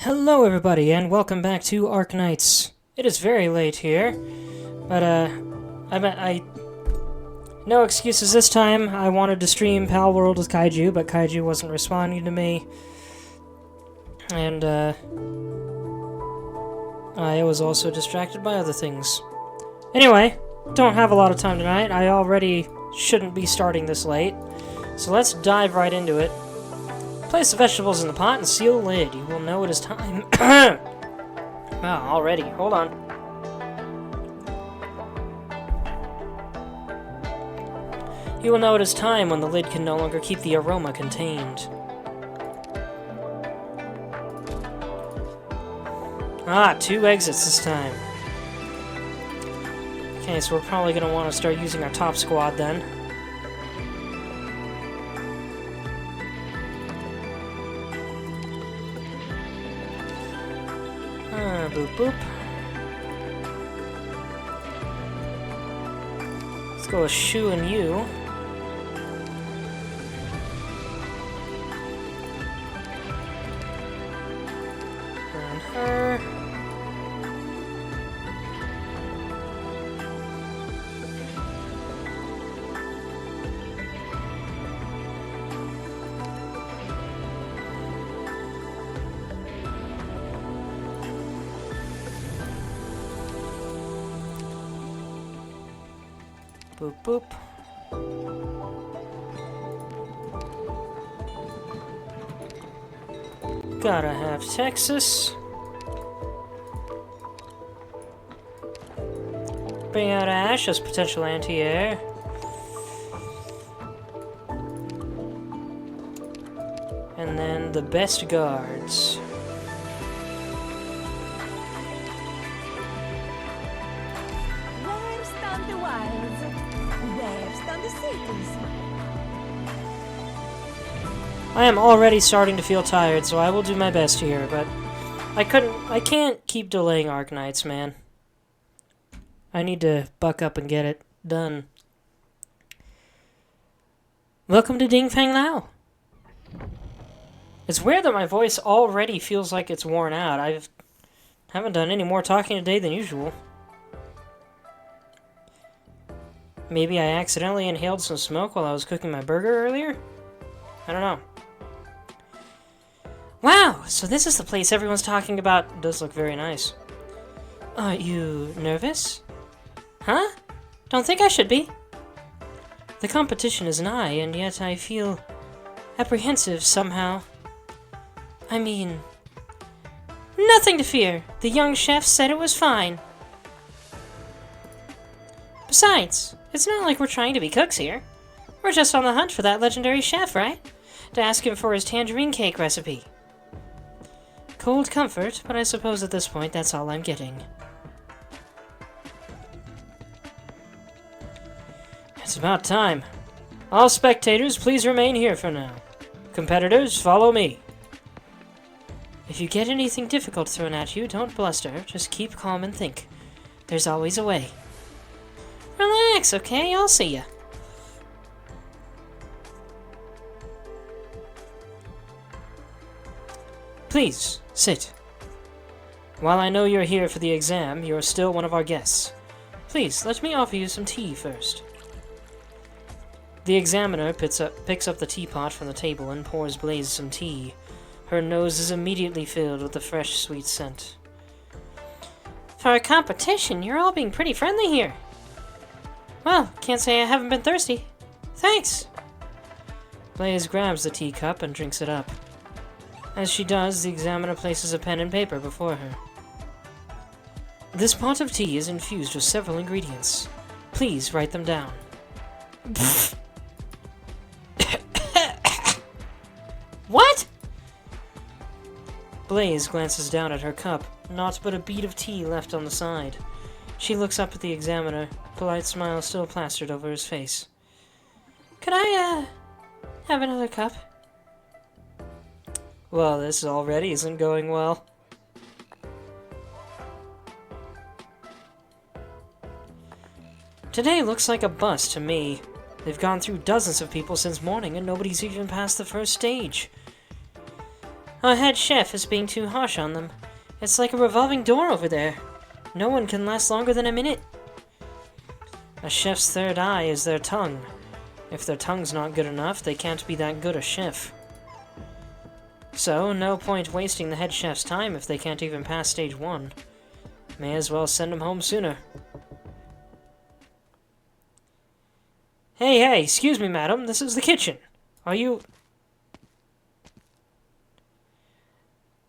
Hello everybody, and welcome back to Arknights. It is very late here, but no excuses this time. I wanted to stream Pal World with Kaiju, but Kaiju wasn't responding to me. And, I was also distracted by other things. Anyway, don't have a lot of time tonight. I already shouldn't be starting this late. So let's dive right into it. Place the vegetables in the pot and seal the lid. You will know it is time. Wow, already. Hold on. You will know it is time when the lid can no longer keep the aroma contained. Ah, 2 exits this time. Okay, so we're probably going to want to start using our top squad then. Boop boop. Let's go with Shu and you. And her. Boop boop. Gotta have Texas. Bring out Ash as potential anti-air. And then the best guards. Where stand the wilds? Where stand the cities? I am already starting to feel tired, so I will do my best here, but I can't keep delaying Arknights, man. I need to buck up and get it done. Welcome to Ding Fang Lao. It's weird that my voice already feels like it's worn out. Haven't done any more talking today than usual. Maybe I accidentally inhaled some smoke while I was cooking my burger earlier? I don't know. Wow, so this is the place everyone's talking about. It does look very nice. Are you nervous? Huh? Don't think I should be. The competition is nigh, and yet I feel apprehensive somehow. I mean, nothing to fear. The young chef said it was fine. Besides, it's not like we're trying to be cooks here. We're just on the hunt for that legendary chef, right? To ask him for his tangerine cake recipe. Cold comfort, but I suppose at this point that's all I'm getting. It's about time. All spectators, please remain here for now. Competitors, follow me. If you get anything difficult thrown at you, don't bluster. Just keep calm and think. There's always a way. Relax, okay? I'll see ya. Please, sit. While I know you're here for the exam, you're still one of our guests. Please, let me offer you some tea first. The examiner picks up the teapot from the table and pours Blaze some tea. Her nose is immediately filled with the fresh, sweet scent. For a competition, you're all being pretty friendly here. Well, can't say I haven't been thirsty. Thanks! Blaze grabs the teacup and drinks it up. As she does, the examiner places a pen and paper before her. This pot of tea is infused with several ingredients. Please write them down. What? Blaze glances down at her cup, naught but a bead of tea left on the side. She looks up at the examiner, polite smile still plastered over his face. Could I, have another cup? Well, this already isn't going well. Today looks like a bust to me. They've gone through dozens of people since morning and nobody's even passed the first stage. Our head chef is being too harsh on them. It's like a revolving door over there. No one can last longer than a minute. A chef's third eye is their tongue. If their tongue's not good enough, they can't be that good a chef. So, no point wasting the head chef's time if they can't even pass stage 1. May as well send them home sooner. Hey, excuse me, madam, this is the kitchen. Are you...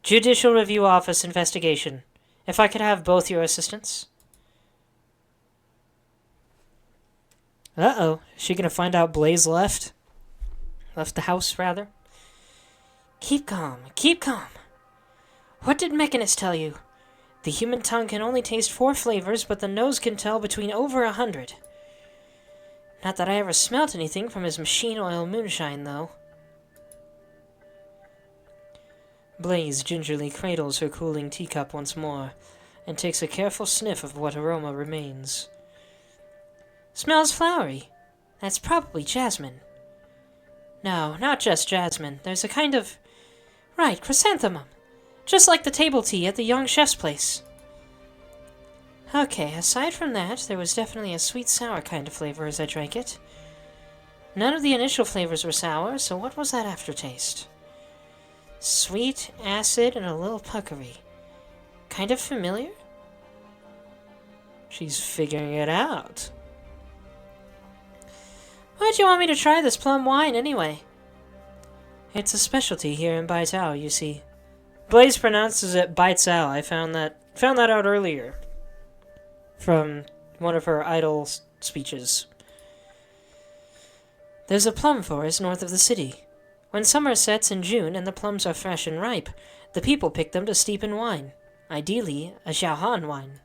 Judicial Review Office investigation. If I could have both your assistants. Uh-oh. Is she gonna find out Blaze left? Left the house, rather? Keep calm. Keep calm. What did Mechanist tell you? The human tongue can only taste 4 flavors, but the nose can tell between over 100. Not that I ever smelt anything from his machine oil moonshine, though. Blaze gingerly cradles her cooling teacup once more, and takes a careful sniff of what aroma remains. Smells flowery. That's probably jasmine. No, not just jasmine. There's a kind of... Right, chrysanthemum. Just like the table tea at the young chef's place. Okay, aside from that, there was definitely a sweet-sour kind of flavor as I drank it. None of the initial flavors were sour, so what was that aftertaste? Sweet, acid, and a little puckery. Kind of familiar? She's figuring it out. Why'd you want me to try this plum wine, anyway? It's a specialty here in Baitao, you see. Blaze pronounces it Baitao. I found that out earlier. From one of her idol speeches. There's a plum forest north of the city. When summer sets in June and the plums are fresh and ripe, the people pick them to steep in wine. Ideally, a Xiaohan wine.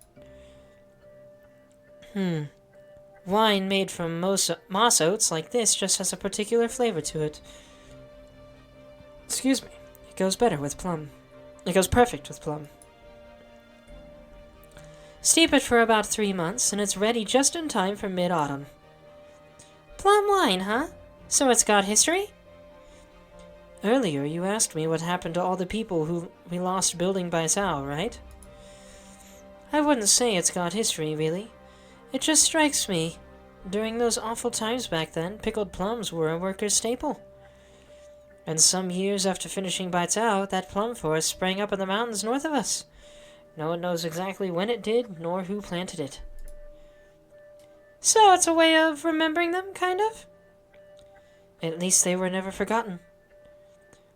Wine made from moss oats like this just has a particular flavor to it. Excuse me. It goes better with plum. It goes perfect with plum. Steep it for about 3 months, and it's ready just in time for mid-autumn. Plum wine, huh? So it's got history? Earlier, you asked me what happened to all the people who we lost building Baisao, right? I wouldn't say it's got history, really. It just strikes me. During those awful times back then, pickled plums were a worker's staple. And some years after finishing Baitao, that plum forest sprang up in the mountains north of us. No one knows exactly when it did, nor who planted it. So it's a way of remembering them, kind of? At least they were never forgotten.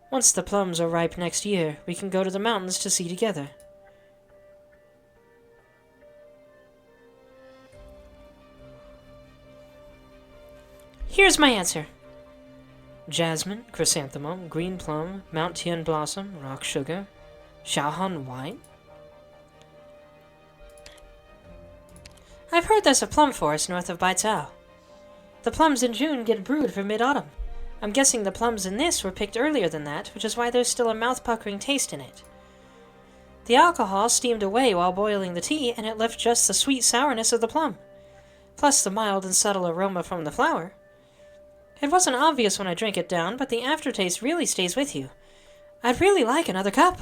Once the plums are ripe next year, we can go to the mountains to see together. Here's my answer. Jasmine, chrysanthemum, green plum, Mount Tian blossom, rock sugar, Xiaohan wine. I've heard there's a plum forest north of Baitao. The plums in June get brewed for mid-autumn. I'm guessing the plums in this were picked earlier than that, which is why there's still a mouth-puckering taste in it. The alcohol steamed away while boiling the tea, and it left just the sweet sourness of the plum, plus the mild and subtle aroma from the flower. It wasn't obvious when I drank it down, but the aftertaste really stays with you. I'd really like another cup.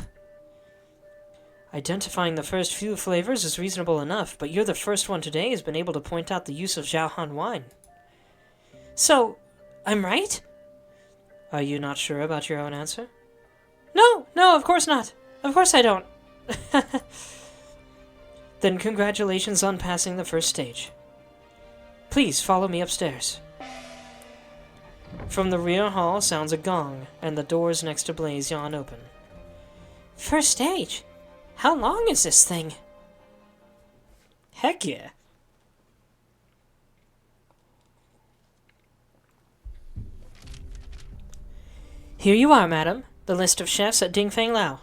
Identifying the first few flavors is reasonable enough, but you're the first one today who's been able to point out the use of Xiaohan wine. So, I'm right? Are you not sure about your own answer? No, of course not. Of course I don't. Then congratulations on passing the first stage. Please follow me upstairs. From the rear hall sounds a gong, and the doors next to Blaze yawn open. First stage? How long is this thing? Heck yeah. Here you are, madam. The list of chefs at Dingfeng Lao.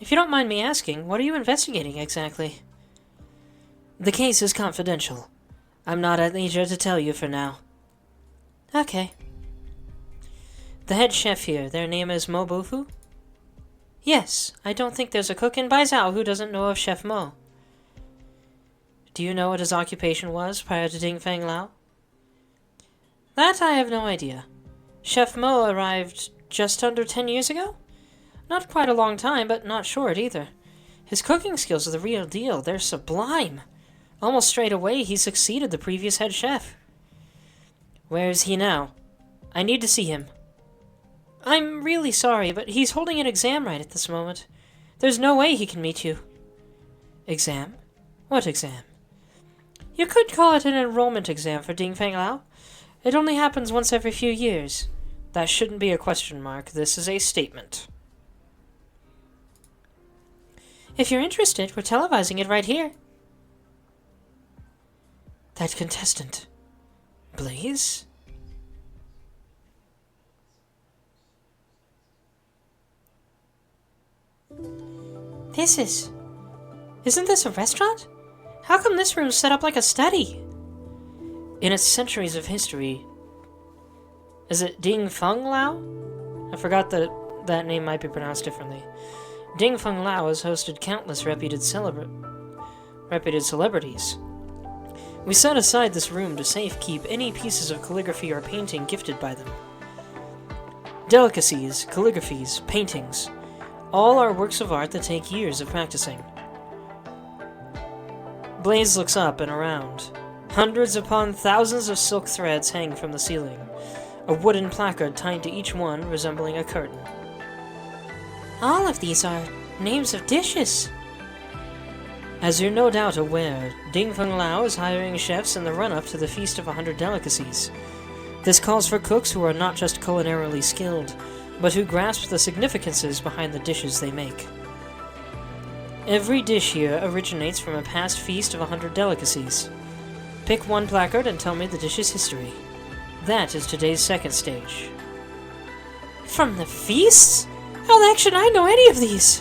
If you don't mind me asking, what are you investigating exactly? The case is confidential. I'm not at leisure to tell you for now. Okay. The head chef here, their name is Mo Bofu? Yes, I don't think there's a cook in Baizhou who doesn't know of Chef Mo. Do you know what his occupation was prior to Dingfeng Lao? That I have no idea. Chef Mo arrived just under 10 years ago? Not quite a long time, but not short either. His cooking skills are the real deal. They're sublime. Almost straight away, he succeeded the previous head chef. Where is he now? I need to see him. I'm really sorry, but he's holding an exam right at this moment. There's no way he can meet you. Exam? What exam? You could call it an enrollment exam for Ding Feng Lao. It only happens once every few years. That shouldn't be a question mark. This is a statement. If you're interested, we're televising it right here. That contestant. Blaze? Isn't this a restaurant? How come this room's set up like a study? In its centuries of history... Is it Ding Feng Lao? I forgot that that name might be pronounced differently. Ding Feng Lao has hosted countless reputed celebrities. We set aside this room to safekeep any pieces of calligraphy or painting gifted by them. Delicacies, calligraphies, paintings, all are works of art that take years of practicing. Blaze looks up and around. Hundreds upon thousands of silk threads hang from the ceiling, a wooden placard tied to each one resembling a curtain. All of these are names of dishes. As you're no doubt aware, Ding Feng Lao is hiring chefs in the run-up to the Feast of 100 Delicacies. This calls for cooks who are not just culinarily skilled, but who grasp the significances behind the dishes they make. Every dish here originates from a past feast of 100 delicacies. Pick one placard and tell me the dish's history. That is today's second stage. From the feasts? How the heck should I know any of these?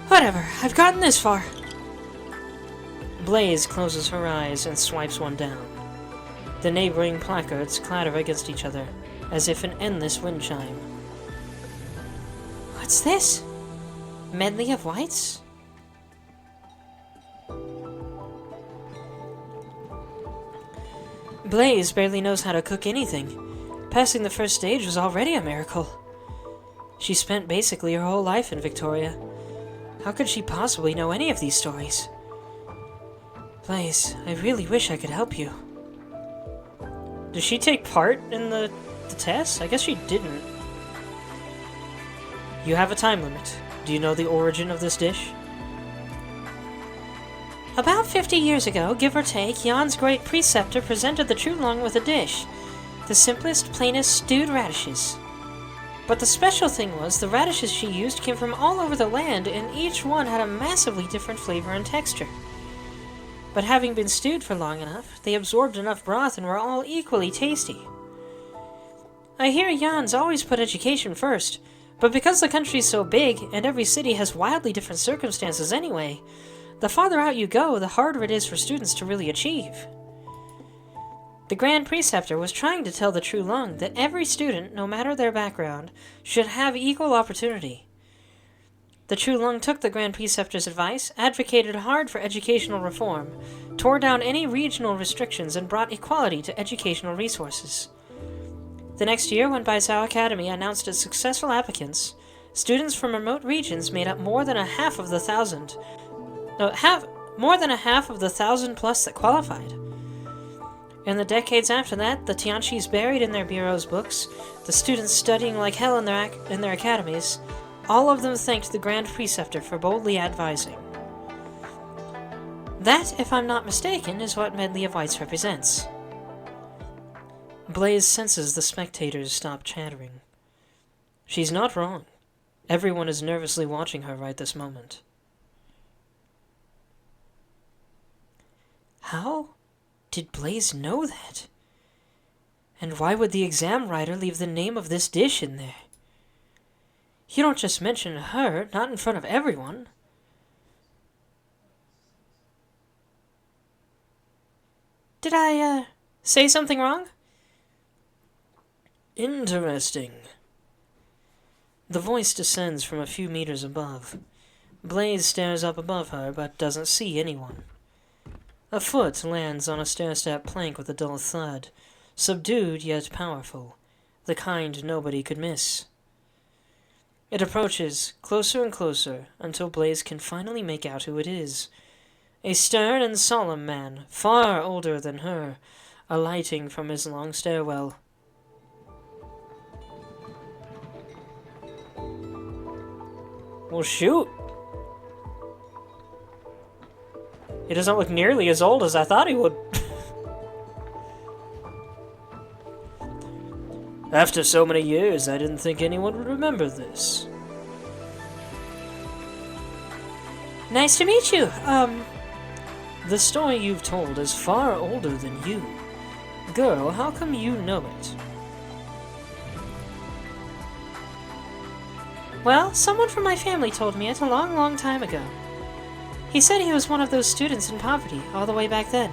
Whatever, I've gotten this far. Blaze closes her eyes and swipes one down. The neighboring placards clatter against each other, as if an endless wind chime. What's this? Medley of whites? Blaze barely knows how to cook anything. Passing the first stage was already a miracle. She spent basically her whole life in Victoria. How could she possibly know any of these stories? Blaze, I really wish I could help you. Did she take part in the test? I guess she didn't. You have a time limit. Do you know the origin of this dish? About 50 years ago, give or take, Yan's great preceptor presented the Trulong with a dish. The simplest, plainest stewed radishes. But the special thing was, the radishes she used came from all over the land, and each one had a massively different flavor and texture. But having been stewed for long enough, they absorbed enough broth and were all equally tasty. I hear Yan's always put education first, but because the country's so big, and every city has wildly different circumstances anyway, the farther out you go, the harder it is for students to really achieve. The Grand Preceptor was trying to tell the Trulong that every student, no matter their background, should have equal opportunity. The Trulong took the Grand Preceptor's advice, advocated hard for educational reform, tore down any regional restrictions, and brought equality to educational resources. The next year, when Baizhou Academy announced its successful applicants, students from remote regions made up more than a half of the thousand plus that qualified. In the decades after that, the Tianqis buried in their bureaus books, the students studying like hell in their academies, all of them thanked the Grand Preceptor for boldly advising. That, if I'm not mistaken, is what Medley of Whites represents. Blaze senses the spectators stop chattering. She's not wrong. Everyone is nervously watching her right this moment. How did Blaze know that? And why would the exam writer leave the name of this dish in there? You don't just mention her, not in front of everyone. Did I, say something wrong? Interesting. The voice descends from a few meters above. Blaze stares up above her, but doesn't see anyone. A foot lands on a stair-step plank with a dull thud, subdued yet powerful, the kind nobody could miss. It approaches, closer and closer, until Blaze can finally make out who it is. A stern and solemn man, far older than her, alighting from his long stairwell. Well, shoot! He doesn't look nearly as old as I thought he would. After so many years, I didn't think anyone would remember this. Nice to meet you. The story you've told is far older than you. Girl, how come you know it? Well, someone from my family told me it a long, long time ago. He said he was one of those students in poverty all the way back then.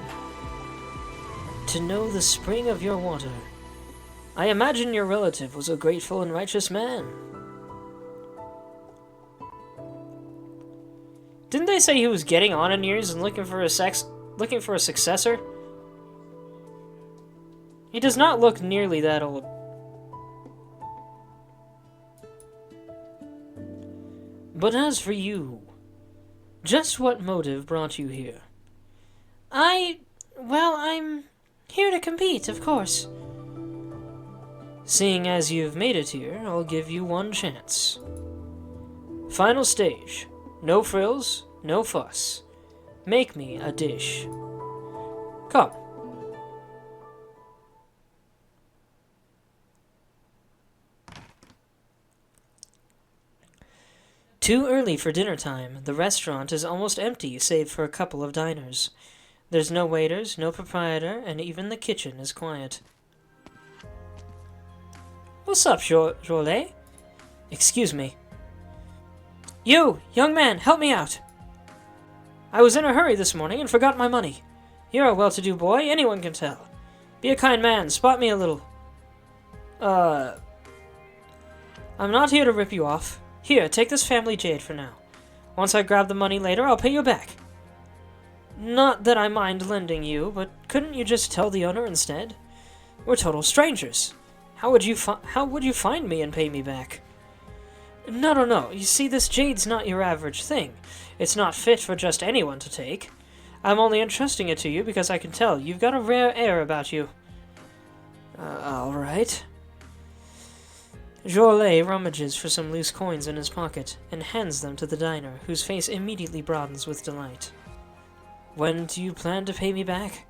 To know the spring of your water. I imagine your relative was a grateful and righteous man. Didn't they say he was getting on in years and looking for a successor? He does not look nearly that old. But as for you, just what motive brought you here? Well, I'm here to compete, of course. Seeing as you've made it here, I'll give you one chance. Final stage. No frills, no fuss. Make me a dish. Come. Too early for dinner time. The restaurant is almost empty, save for a couple of diners. There's no waiters, no proprietor, and even the kitchen is quiet. What's up, Jolet? Excuse me. You, young man, help me out. I was in a hurry this morning and forgot my money. You're a well-to-do boy, anyone can tell. Be a kind man, spot me a little. I'm not here to rip you off. Here, take this family jade for now. Once I grab the money later, I'll pay you back. Not that I mind lending you, but couldn't you just tell the owner instead? We're total strangers. How would you find me and pay me back? No. You see, this jade's not your average thing. It's not fit for just anyone to take. I'm only entrusting it to you because I can tell you've got a rare air about you. All right. Jolet rummages for some loose coins in his pocket and hands them to the diner, whose face immediately broadens with delight. When do you plan to pay me back?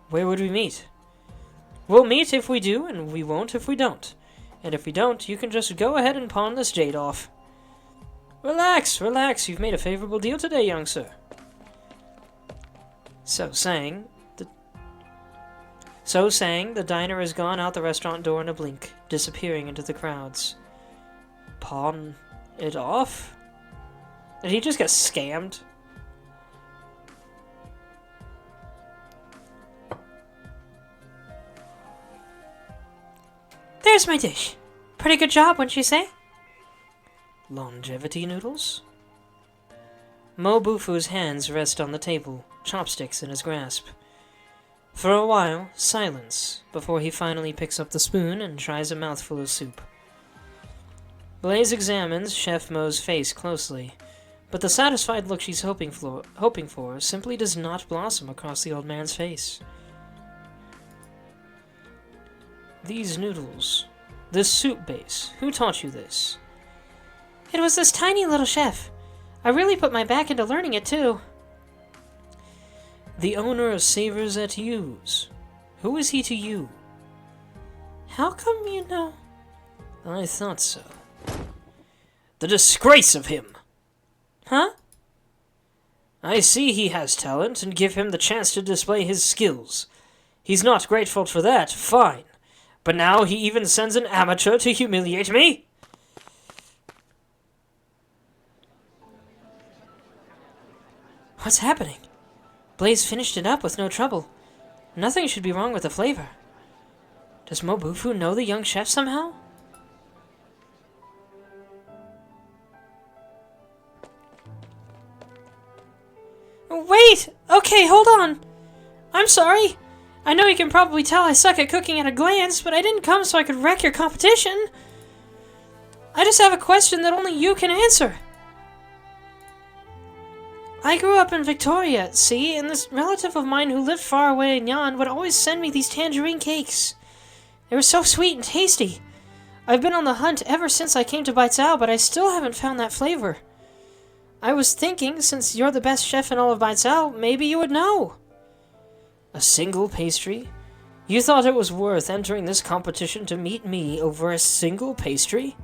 Where would we meet? We'll meet if we do, and we won't if we don't. And if we don't, you can just go ahead and pawn this jade off. Relax. You've made a favorable deal today, young sir. So saying, the diner has gone out the restaurant door in a blink, disappearing into the crowds. Pawn it off? Did he just get scammed? There's my dish. Pretty good job, wouldn't you say? Longevity noodles? Mo Bufu's hands rest on the table, chopsticks in his grasp. For a while, silence, before he finally picks up the spoon and tries a mouthful of soup. Blaze examines Chef Mo's face closely, but the satisfied look she's hoping for simply does not blossom across the old man's face. These noodles, this soup base, who taught you this? It was this tiny little chef. I really put my back into learning it, too. The owner of Savers at U's. Who is he to you? How come you know? I thought so. The disgrace of him! Huh? I see he has talent, and give him the chance to display his skills. He's not grateful for that, fine. But now he even sends an amateur to humiliate me? What's happening? Blaze finished it up with no trouble. Nothing should be wrong with the flavor. Does Mo Bufu know the young chef somehow? Wait! Okay, hold on! I'm sorry! I know you can probably tell I suck at cooking at a glance, but I didn't come so I could wreck your competition! I just have a question that only you can answer. I grew up in Victoria, see, and this relative of mine who lived far away in Yan would always send me these tangerine cakes. They were so sweet and tasty. I've been on the hunt ever since I came to Baizhou, but I still haven't found that flavor. I was thinking, since you're the best chef in all of Baizhou, maybe you would know. A single pastry? You thought it was worth entering this competition to meet me over a single pastry?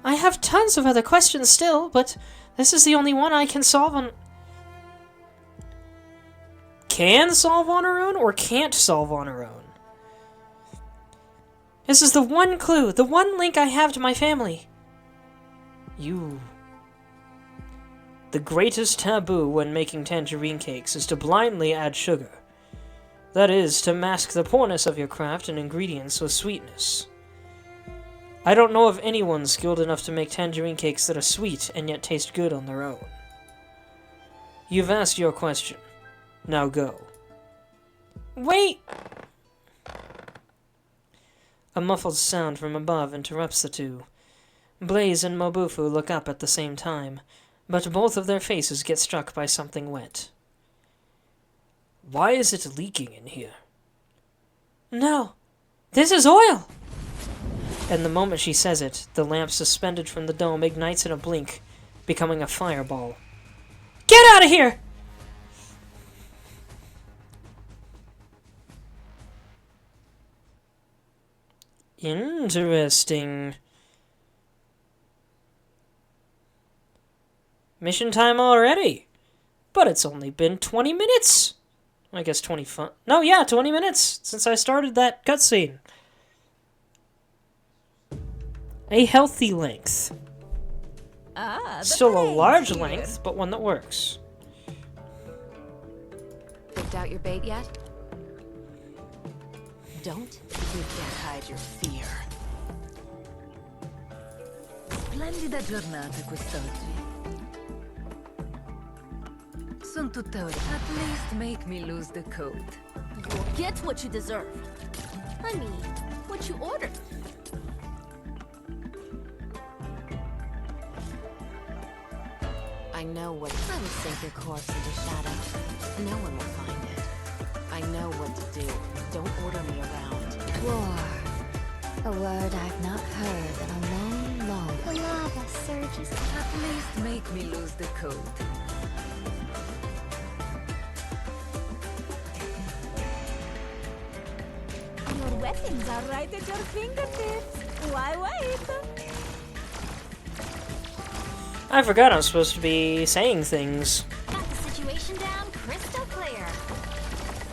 I have tons of other questions still, but this is the only one I can solve on... Can solve on her own, or can't solve on her own? This is the one clue, the one link I have to my family. You... The greatest taboo when making tangerine cakes is to blindly add sugar. That is, to mask the poorness of your craft and ingredients with sweetness. I don't know of anyone skilled enough to make tangerine cakes that are sweet and yet taste good on their own. You've asked your question. Now go. Wait! A muffled sound from above interrupts the two. Blaze and Mobufu look up at the same time, but both of their faces get struck by something wet. Why is it leaking in here? No, this is oil! And the moment she says it, the lamp suspended from the dome ignites in a blink, becoming a fireball. Get out of here! Interesting. Mission time already. But it's only been 20 minutes. I guess 25. No, yeah, 20 minutes since I started that cutscene. A healthy length. Still a large length, but one that works. Picked out your bait yet? Don't. You can't hide your fear. Splendida giornata quest'oggi. Son tutta ora. At least make me lose the coat. You'll get what you deserve. I mean, what you ordered. I know what. I will sink your corpse into shadow. No one will find it. I know what to do. Don't order me around. War. A word I've not heard in a long, long... The lava surges. At least make me lose the coat. Your weapons are right at your fingertips. Why wait? I forgot I'm supposed to be saying things. Got the situation down crystal clear.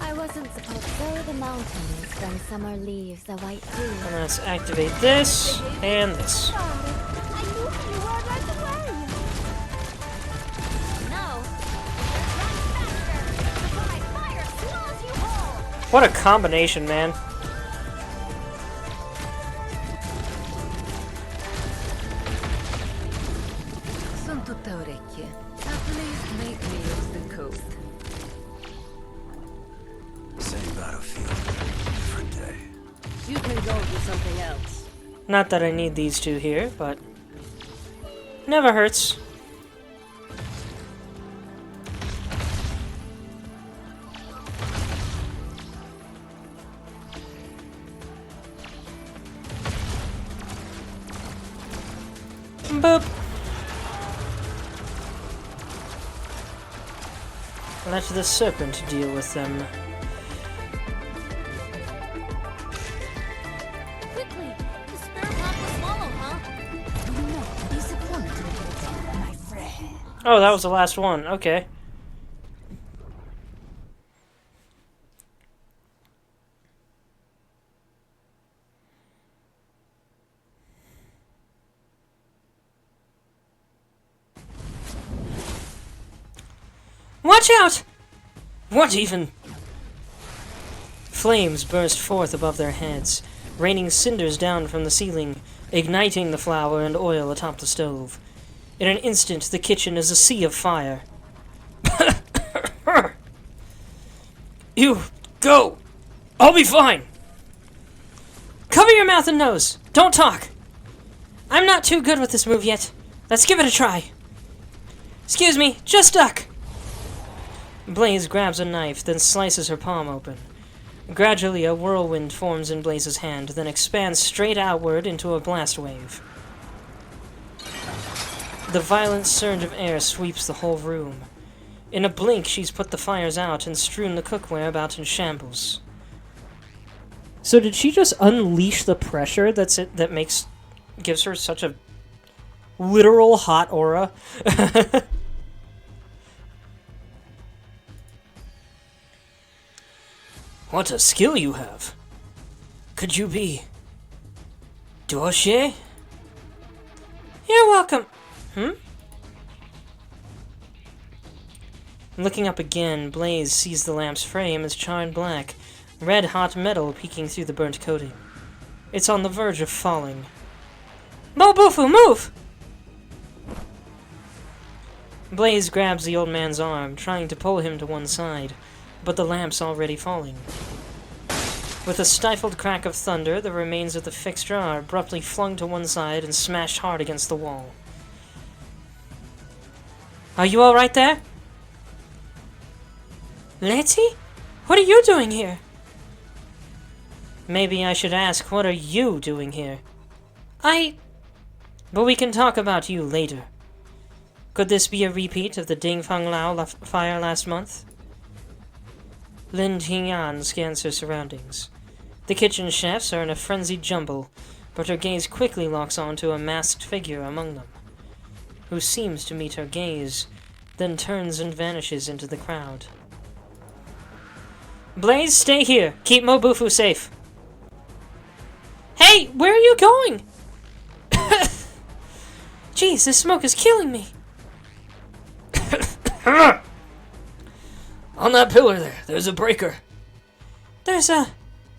I wasn't supposed to go the mountains when summer leaves the white dew. And let's activate this and this. Sorry, I knew you were right away. No. Run faster before my fire swallows you whole. What a combination, man. Son tutta orecchie. At least make me lose the coat. Same battlefield, different day. You can go do something else. Not that I need these two here, but never hurts. Boop. Let the serpent deal with them. Quickly, the spare pop will swallow, huh? No, disappointed, my friend. Oh, that was the last one. Okay. Watch out! What even? Flames burst forth above their heads, raining cinders down from the ceiling, igniting the flour and oil atop the stove. In an instant, the kitchen is a sea of fire. You, go! I'll be fine! Cover your mouth and nose! Don't talk! I'm not too good with this move yet. Let's give it a try. Excuse me, just duck! Blaze grabs a knife, then slices her palm open. Gradually, a whirlwind forms in Blaze's hand, then expands straight outward into a blast wave. The violent surge of air sweeps the whole room. In a blink, she's put the fires out and strewn the cookware about in shambles. So did she just unleash the pressure that gives her such a literal hot aura? What a skill you have. Could you be Dorsey? You're welcome. Looking up again, Blaze sees the lamp's frame as charred black, red-hot metal peeking through the burnt coating. It's on the verge of falling. Mobufu, move! Blaze grabs the old man's arm, trying to pull him to one side, but the lamp's already falling. With a stifled crack of thunder, the remains of the fixture are abruptly flung to one side and smashed hard against the wall. Are you all right there? Letty? What are you doing here? Maybe I should ask, what are you doing here? But we can talk about you later. Could this be a repeat of the Dingfang Lao fire last month? Lin Tingyan scans her surroundings. The kitchen chefs are in a frenzied jumble, but her gaze quickly locks onto a masked figure among them, who seems to meet her gaze, then turns and vanishes into the crowd. Blaze, stay here. Keep Mobufu safe. Hey, where are you going? Jeez, this smoke is killing me. On that pillar there's a breaker. There's a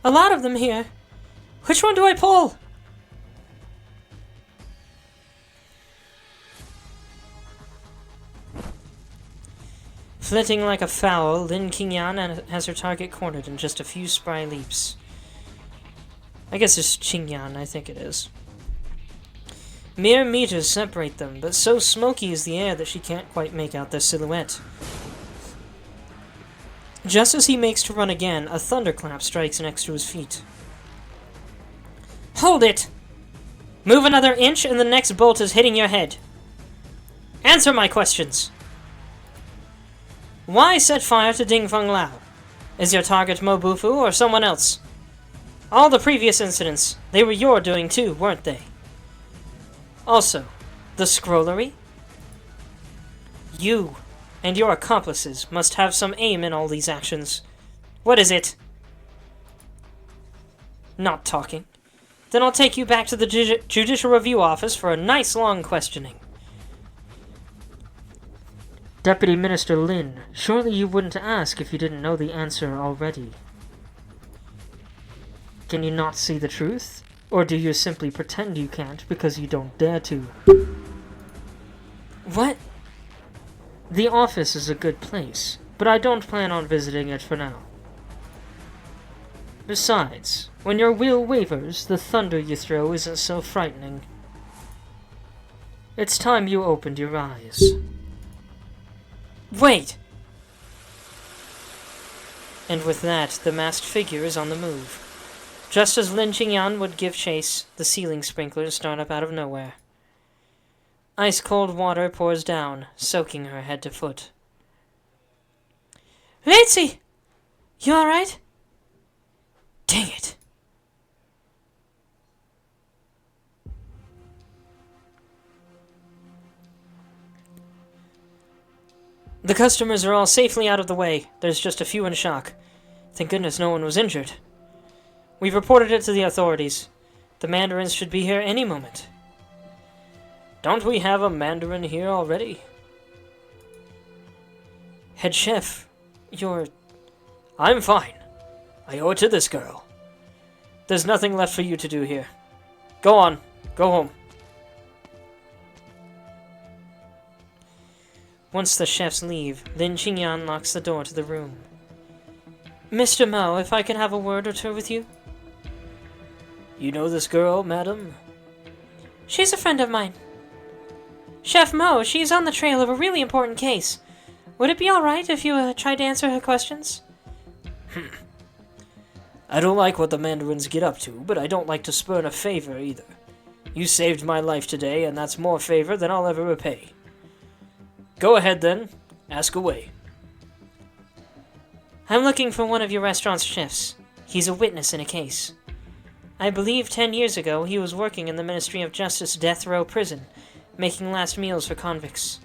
lot of them here. Which one do I pull? Flitting like a fowl, Lin Qingyan has her target cornered in just a few spry leaps. I guess it's Qingyan, I think it is. Mere meters separate them, but so smoky is the air that she can't quite make out their silhouette. Just as he makes to run again, a thunderclap strikes next to his feet. Hold it! Move another inch and the next bolt is hitting your head. Answer my questions! Why set fire to Dingfeng Lao? Is your target Mobufu or someone else? All the previous incidents, they were your doing too, weren't they? Also, the scrollery? You and your accomplices must have some aim in all these actions. What is it? Not talking. Then I'll take you back to the Judicial Review Office for a nice long questioning. Deputy Minister Lin, surely you wouldn't ask if you didn't know the answer already. Can you not see the truth? Or do you simply pretend you can't because you don't dare to? What? The office is a good place, but I don't plan on visiting it for now. Besides, when your will wavers, the thunder you throw isn't so frightening. It's time you opened your eyes. Wait! And with that, the masked figure is on the move. Just as Lin Qingyan would give chase, the ceiling sprinklers start up out of nowhere. Ice-cold water pours down, soaking her head to foot. Letty! You alright? Dang it! The customers are all safely out of the way. There's just a few in shock. Thank goodness no one was injured. We've reported it to the authorities. The mandarins should be here any moment. Don't we have a mandarin here already? Head chef, I'm fine. I owe it to this girl. There's nothing left for you to do here. Go on. Go home. Once the chefs leave, Lin Qingyan locks the door to the room. Mr. Mao, if I can have a word or two with you? You know this girl, madam? She's a friend of mine. Chef Mo, she's on the trail of a really important case. Would it be alright if you tried to answer her questions? I don't like what the Mandarins get up to, but I don't like to spurn a favor either. You saved my life today, and that's more favor than I'll ever repay. Go ahead then, ask away. I'm looking for one of your restaurant's chefs. He's a witness in a case. I believe 10 years ago he was working in the Ministry of Justice Death Row Prison, making last meals for convicts.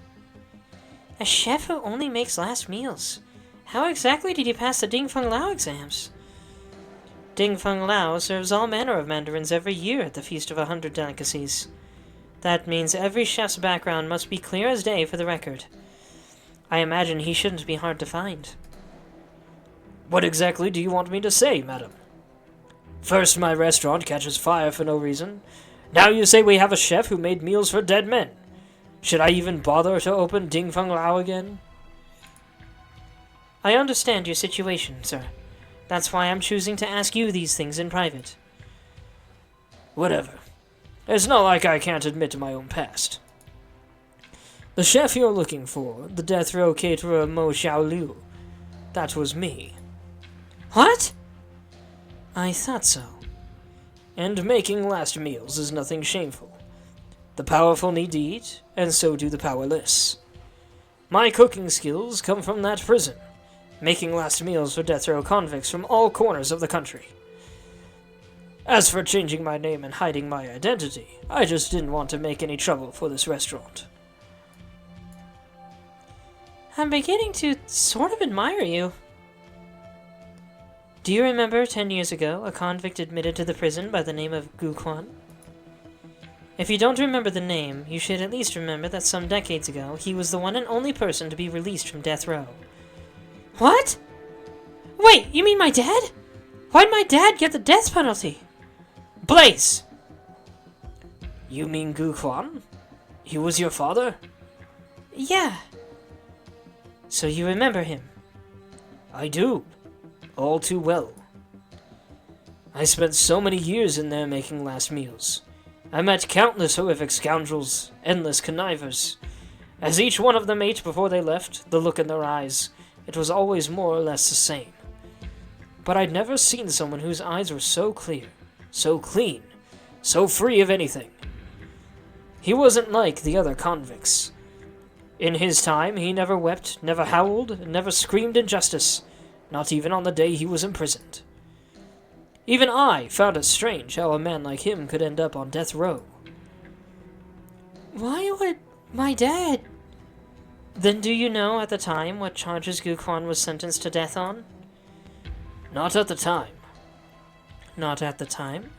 A chef who only makes last meals? How exactly did he pass the Ding Feng Lao exams? Ding Feng Lao serves all manner of mandarins every year at the Feast of 100 Delicacies. That means every chef's background must be clear as day for the record. I imagine he shouldn't be hard to find. What exactly do you want me to say, madam? First my restaurant catches fire for no reason. Now you say we have a chef who made meals for dead men. Should I even bother to open Ding Feng Lao again? I understand your situation, sir. That's why I'm choosing to ask you these things in private. Whatever. It's not like I can't admit my own past. The chef you're looking for, the death row caterer Mo Xiaoliu, that was me. What? I thought so. And making last meals is nothing shameful. The powerful need to eat, and so do the powerless. My cooking skills come from that prison, making last meals for death row convicts from all corners of the country. As for changing my name and hiding my identity, I just didn't want to make any trouble for this restaurant. I'm beginning to sort of admire you. Do you remember 10 years ago a convict admitted to the prison by the name of Gu Quan? If you don't remember the name, you should at least remember that some decades ago he was the one and only person to be released from death row. What? Wait, you mean my dad? Why'd my dad get the death penalty? Blaze! You mean Gu Quan? He was your father? Yeah. So you remember him? I do. All too well. I spent so many years in there making last meals. I met countless horrific scoundrels, endless connivers. As each one of them ate before they left, the look in their eyes, it was always more or less the same. But I'd never seen someone whose eyes were so clear, so clean, so free of anything. He wasn't like the other convicts. In his time, he never wept, never howled, never screamed injustice, not even on the day he was imprisoned. Even I found it strange how a man like him could end up on death row. Why would my dad... Then do you know at the time what charges Gu Quan was sentenced to death on? Not at the time. Not at the time?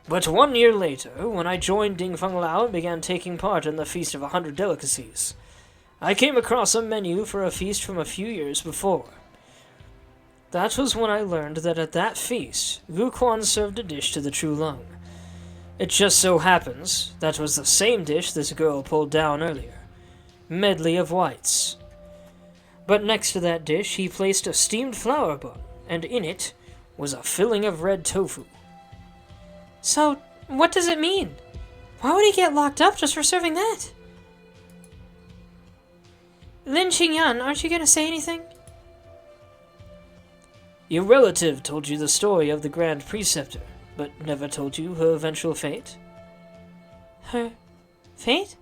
But 1 year later, when I joined Ding Feng Lao and began taking part in the Feast of 100 Delicacies, I came across a menu for a feast from a few years before. That was when I learned that at that feast, Gu Quan served a dish to the True Lung. It just so happens that was the same dish this girl pulled down earlier. Medley of whites. But next to that dish, he placed a steamed flour bun, and in it was a filling of red tofu. So, what does it mean? Why would he get locked up just for serving that? Lin Qingyan, aren't you going to say anything? Your relative told you the story of the Grand Preceptor, but never told you her eventual fate? Her fate?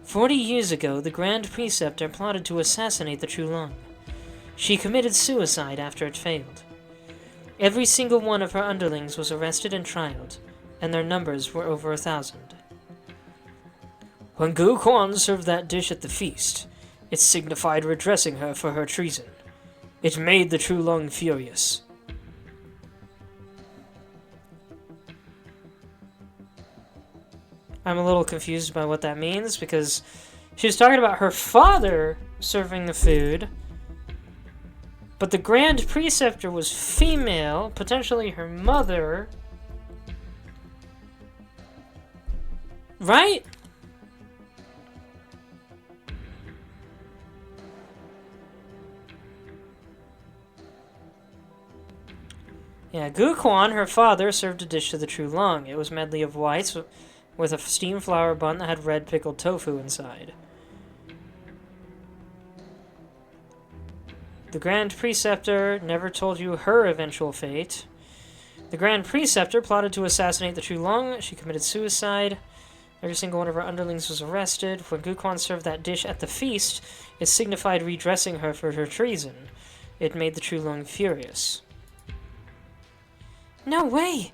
40 years ago, the Grand Preceptor plotted to assassinate the True Lung. She committed suicide after it failed. Every single one of her underlings was arrested and trialed, and their numbers were over 1,000. When Gu Quan served that dish at the feast, it signified redressing her for her treason. It made the True Lung furious. I'm a little confused by what that means, because she was talking about her father serving the food, but the Grand Preceptor was female, potentially her mother. Right? Yeah, Gu Quan, her father, served a dish to the True Long. It was medley of whites with a steamed flour bun that had red pickled tofu inside. The Grand Preceptor never told you her eventual fate. The Grand Preceptor plotted to assassinate the True Long. She committed suicide. Every single one of her underlings was arrested. When Gu Quan served that dish at the feast, it signified redressing her for her treason. It made the True Long furious. No way!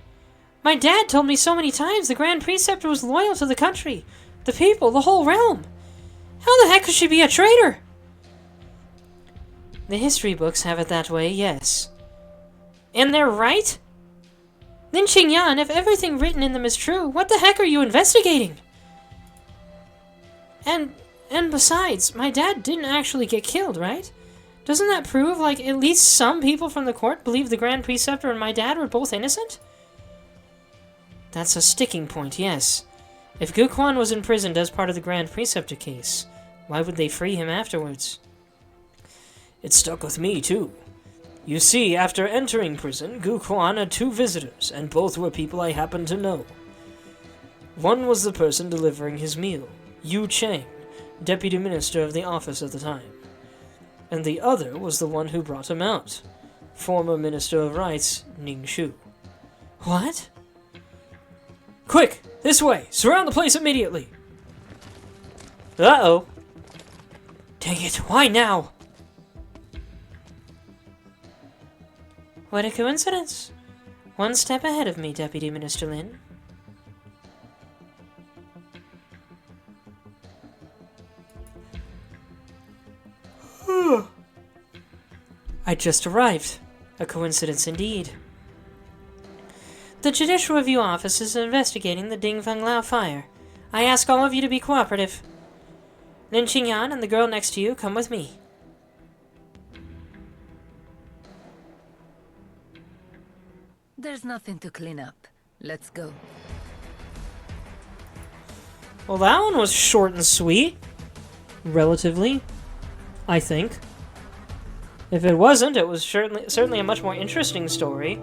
My dad told me so many times the Grand Preceptor was loyal to the country, the people, the whole realm. How the heck could she be a traitor? The history books have it that way, yes. And they're right? Then Qingyan, if everything written in them is true, what the heck are you investigating? And besides, my dad didn't actually get killed, right? Doesn't that prove, like, at least some people from the court believe the Grand Preceptor and my dad were both innocent? That's a sticking point, yes. If Gu Quan was imprisoned as part of the Grand Preceptor case, why would they free him afterwards? It stuck with me, too. You see, after entering prison, Gu Quan had 2 visitors, and both were people I happened to know. One was the person delivering his meal, Yu Cheng, deputy minister of the office at the time. And the other was the one who brought him out, former Minister of Rights, Ning Shu. What? Quick! This way! Surround the place immediately! Uh-oh. Dang it, why now? What a coincidence. One step ahead of me, Deputy Minister Lin. I just arrived. A coincidence indeed. The Judicial Review Office is investigating the Dingfeng Lao fire. I ask all of you to be cooperative. Lin Qingyan and the girl next to you, come with me. There's nothing to clean up. Let's go. Well, that one was short and sweet. Relatively, I think. If it wasn't, it was certainly a much more interesting story.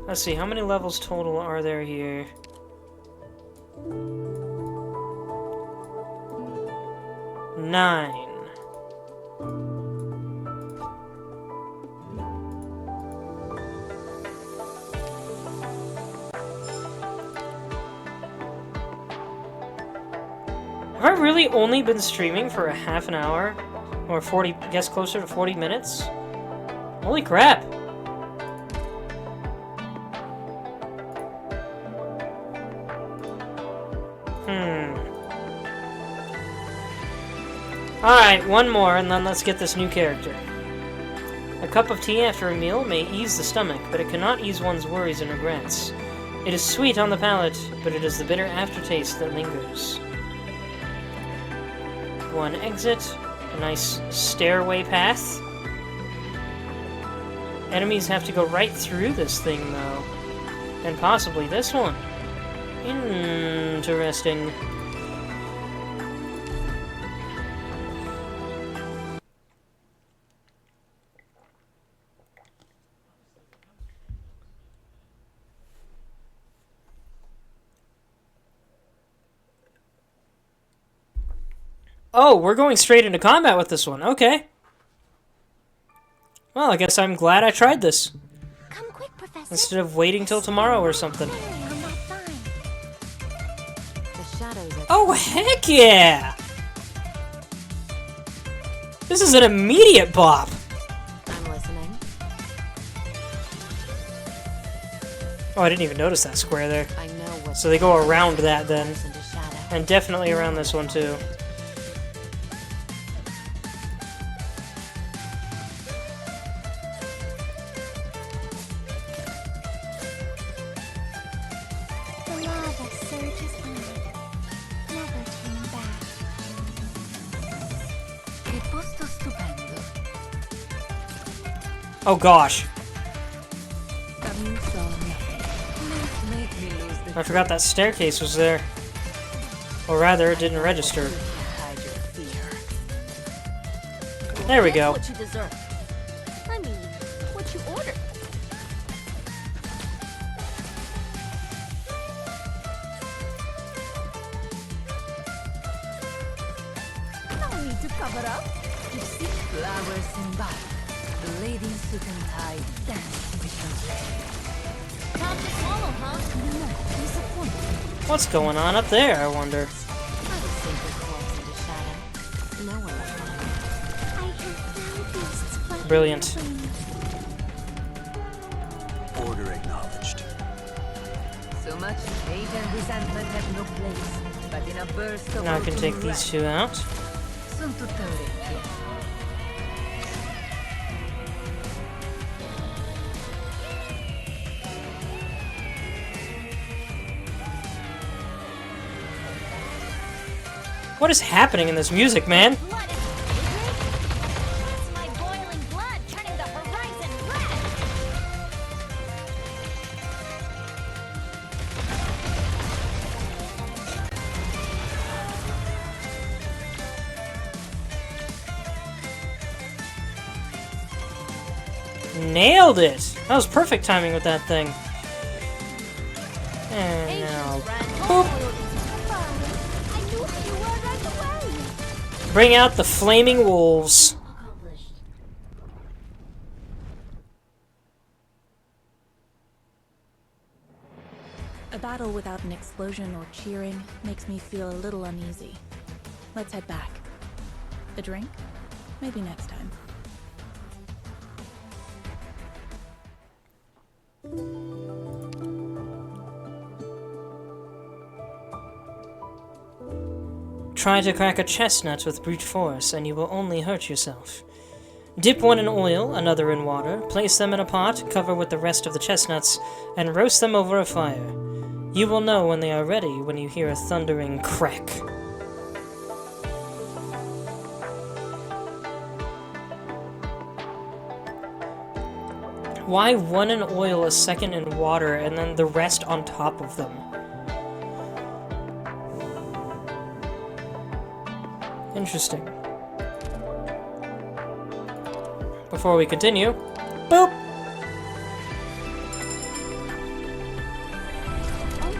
Let's see, how many levels total are there here? 9. Have I really only been streaming for a half an hour? Or 40, I guess closer to 40 minutes? Holy crap! Alright, one more, and then let's get this new character. A cup of tea after a meal may ease the stomach, but it cannot ease one's worries and regrets. It is sweet on the palate, but it is the bitter aftertaste that lingers. One exit, a nice stairway path. Enemies have to go right through this thing, though. And possibly this one. Interesting. Oh, we're going straight into combat with this one. Okay. Well, I guess I'm glad I tried this. Come quick, Professor. Instead of waiting till tomorrow or something. I'm not fine. The shadows are... Oh, heck yeah! This is an immediate bop. I'm listening. Oh, I didn't even notice that square there. I know what... So they go around that then. Into shadow. And definitely around this one too. The lava surges on, never turning back. Che posto stupendo. Oh gosh. You saw nothing. Please make me lose the I forgot that staircase was there. Or rather, it didn't register. Hide your fear. There we That's go. what you deserve. I mean, what you ordered. No need to cover up. You see flowers in back. The ladies who can tie dance differently. Time to swallow, huh? No, disappointed. What's going on up there, I wonder? I will sink your corpse into shadow. No one will find it. I hear foul beasts flapping Brilliant. in the wind. Order acknowledged. So much hate and resentment have no place. But in a burst of Now I can take autumn these two out. Soon to orecchie. What is happening in this music, man? Blood is It's my boiling blood turning the horizon red. Nailed it! That was perfect timing with that thing. And now, boop! I knew who you were right away. Bring out the flaming wolves. A battle without an explosion or cheering makes me feel a little uneasy. Let's head back. A drink? Maybe next time. Try to crack a chestnut with brute force, and you will only hurt yourself. Dip one in oil, another in water, place them in a pot, cover with the rest of the chestnuts, and roast them over a fire. You will know when they are ready when you hear a thundering crack. Why one in oil, a second in water, and then the rest on top of them? Interesting. Before we continue, boop! Oh,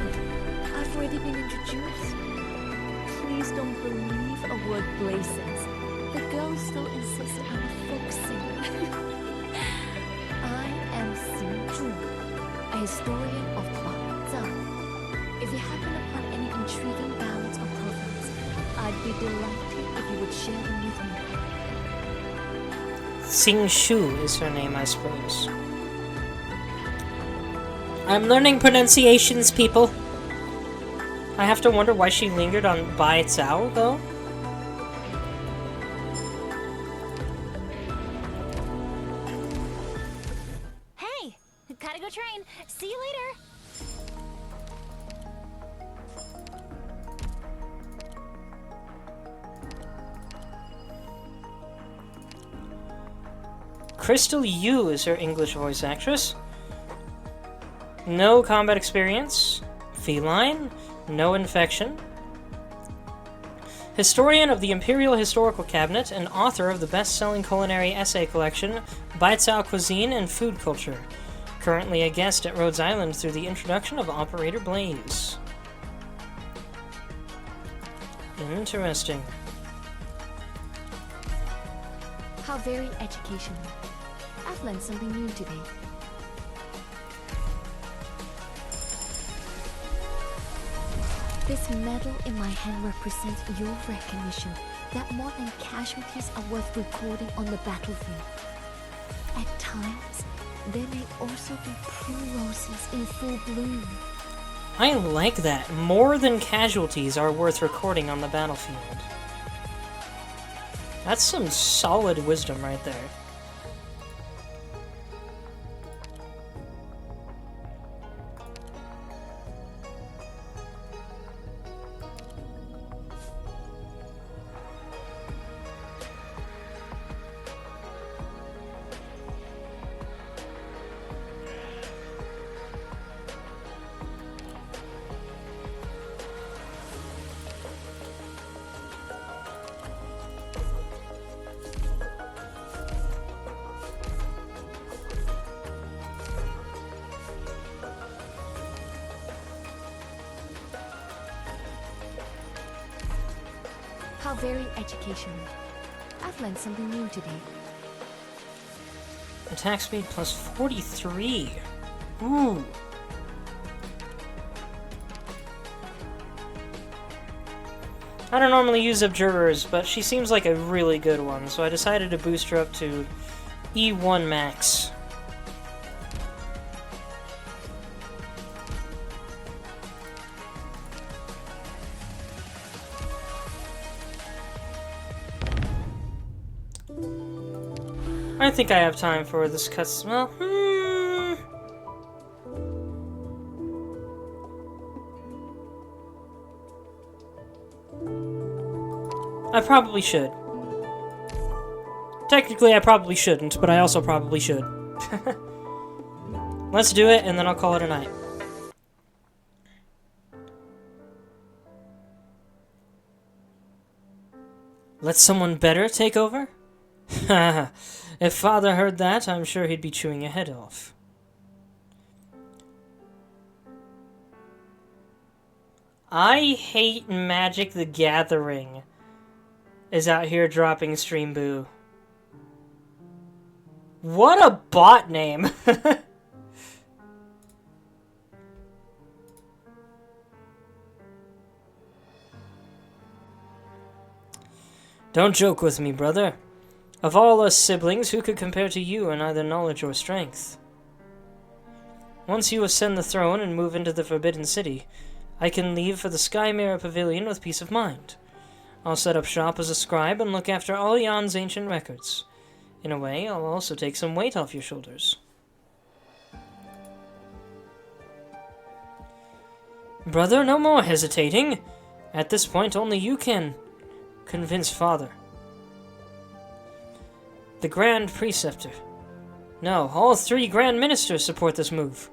I've already been introduced. Please don't believe a word blazes. The girl still insists I'm a folk singer. I am Xin a historian of Huangzhou. If you happen upon any intriguing ballads or proverbs, I'd be delighted if you would share them with me. Xing Shu is her name, I suppose. I'm learning pronunciations, people. I have to wonder why she lingered on Bai Cao, though. Hey, gotta go train. See you later. Crystal Yu is her English voice actress. No combat experience. Feline. No infection. Historian of the Imperial Historical Cabinet and author of the best-selling culinary essay collection Baicao Cuisine and Food Culture. Currently a guest at Rhodes Island through the introduction of Operator Blaze. Interesting. How very educational. I've learned something new today. This medal in my hand represents your recognition that more than casualties are worth recording on the battlefield. At times, there may also be primroses in full bloom. I like that. More than casualties are worth recording on the battlefield. That's some solid wisdom right there. How very educational. I've learned something new today. Attack speed plus 43. Ooh. I don't normally use Abjurers, but she seems like a really good one, so I decided to boost her up to E1 max. I think I have time for this cuts. Well, I probably should. Technically, I probably shouldn't, but I also probably should. Let's do it, and then I'll call it a night. Let someone better take over? Haha. If Father heard that, I'm sure he'd be chewing your head off. I hate Magic the Gathering is out here dropping Stream Boo. What a bot name! Don't joke with me, brother. Of all us siblings, who could compare to you in either knowledge or strength? Once you ascend the throne and move into the Forbidden City, I can leave for the Sky Mirror Pavilion with peace of mind. I'll set up shop as a scribe and look after all Yan's ancient records. In a way, I'll also take some weight off your shoulders. Brother, no more hesitating. At this point, only you can convince Father. The Grand Preceptor. No, all 3 Grand Ministers support this move.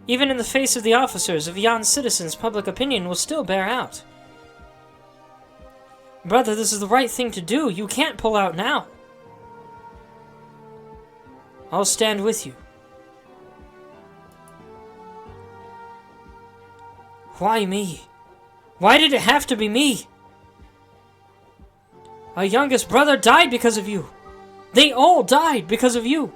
Even in the face of the officers of Yan's citizens, public opinion will still bear out. Brother, this is the right thing to do. You can't pull out now. I'll stand with you. Why me? Why did it have to be me? Our youngest brother died because of you. They all died because of you.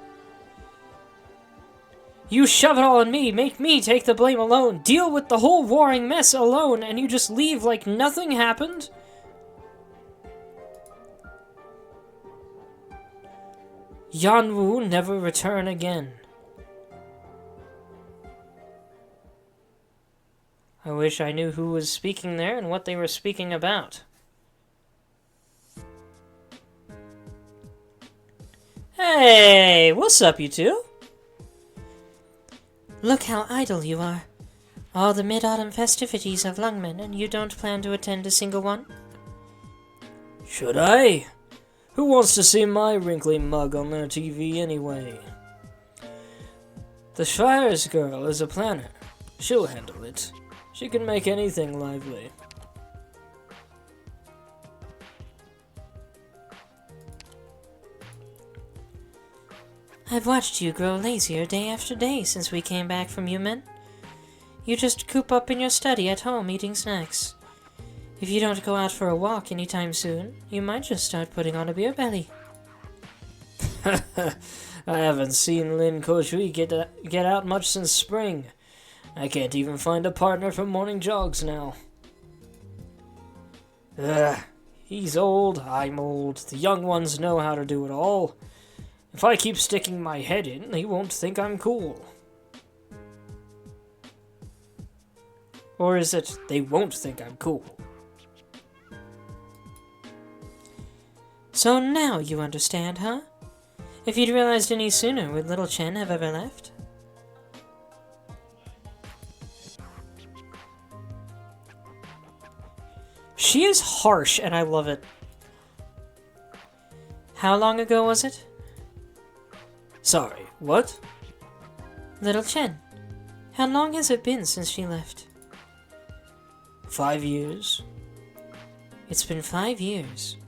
You shove it all on me, make me take the blame alone, deal with the whole warring mess alone, and you just leave like nothing happened? Yanwu never return again. I wish I knew who was speaking there and what they were speaking about. Hey, what's up, you two? Look how idle you are. All the mid-autumn festivities of Lungmen, and you don't plan to attend a single one? Should I? Who wants to see my wrinkly mug on their TV anyway? The Shire's girl is a planner. She'll handle it. She can make anything lively. I've watched you grow lazier day after day since we came back from Yumen. You just coop up in your study at home eating snacks. If you don't go out for a walk anytime soon, you might just start putting on a beer belly. I haven't seen Lin Koshui get out much since spring. I can't even find a partner for morning jogs now. He's old, I'm old. The young ones know how to do it all. If I keep sticking my head in, they won't think I'm cool. Or is it, they won't think I'm cool? So now you understand, huh? If you'd realized any sooner, would little Chen have ever left? She is harsh, and I love it. How long ago was it? Sorry, what? Little Chen, how long has it been since she left? 5 years. It's been 5 years.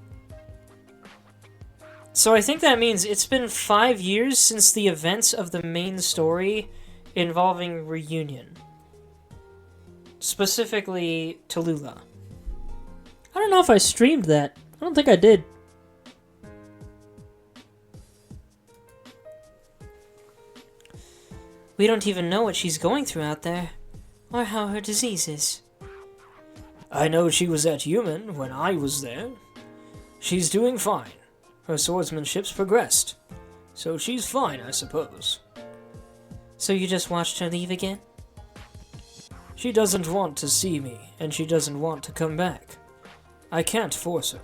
So I think that means it's been 5 years since the events of the main story involving Reunion. Specifically, Tallulah. I don't know if I streamed that. I don't think I did. We don't even know what she's going through out there, or how her disease is. I know she was at Human when I was there. She's doing fine. Her swordsmanship's progressed. So she's fine, I suppose. So you just watched her leave again? She doesn't want to see me, and she doesn't want to come back. I can't force her.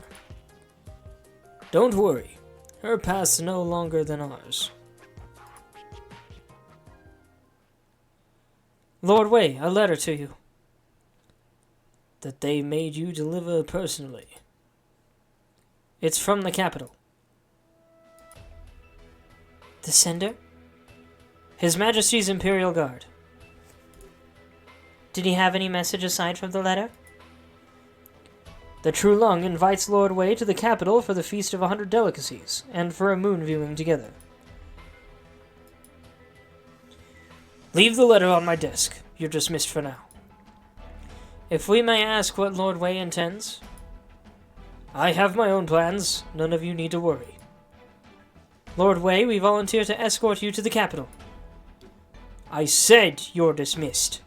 Don't worry. Her path's no longer than ours. Lord Wei, a letter to you. That they made you deliver personally. It's from the capital. The sender? His Majesty's Imperial Guard. Did he have any message aside from the letter? The True Lung invites Lord Wei to the capital for the Feast of 100 Delicacies, and for a moon viewing together. Leave the letter on my desk. You're dismissed for now. If we may ask what Lord Wei intends? I have my own plans. None of you need to worry. Lord Wei, we volunteer to escort you to the capital. I said you're dismissed.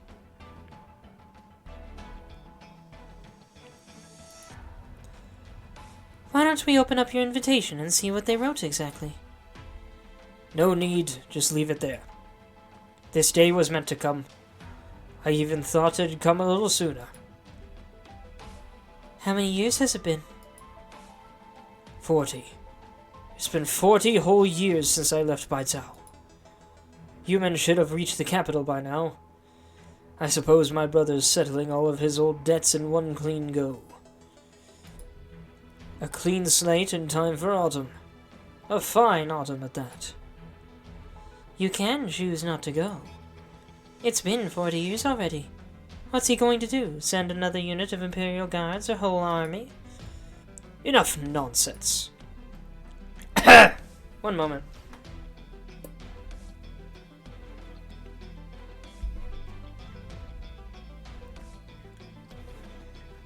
Why don't we open up your invitation and see what they wrote exactly? No need. Just leave it there. This day was meant to come. I even thought it'd come a little sooner. How many years has it been? 40. It's been 40 whole years since I left Baitao. Human should have reached the capital by now. I suppose my brother's settling all of his old debts in one clean go. A clean slate in time for autumn. A fine autumn at that. You can choose not to go. It's been 40 years already. What's he going to do? Send another unit of Imperial Guards or whole army? Enough nonsense. One moment.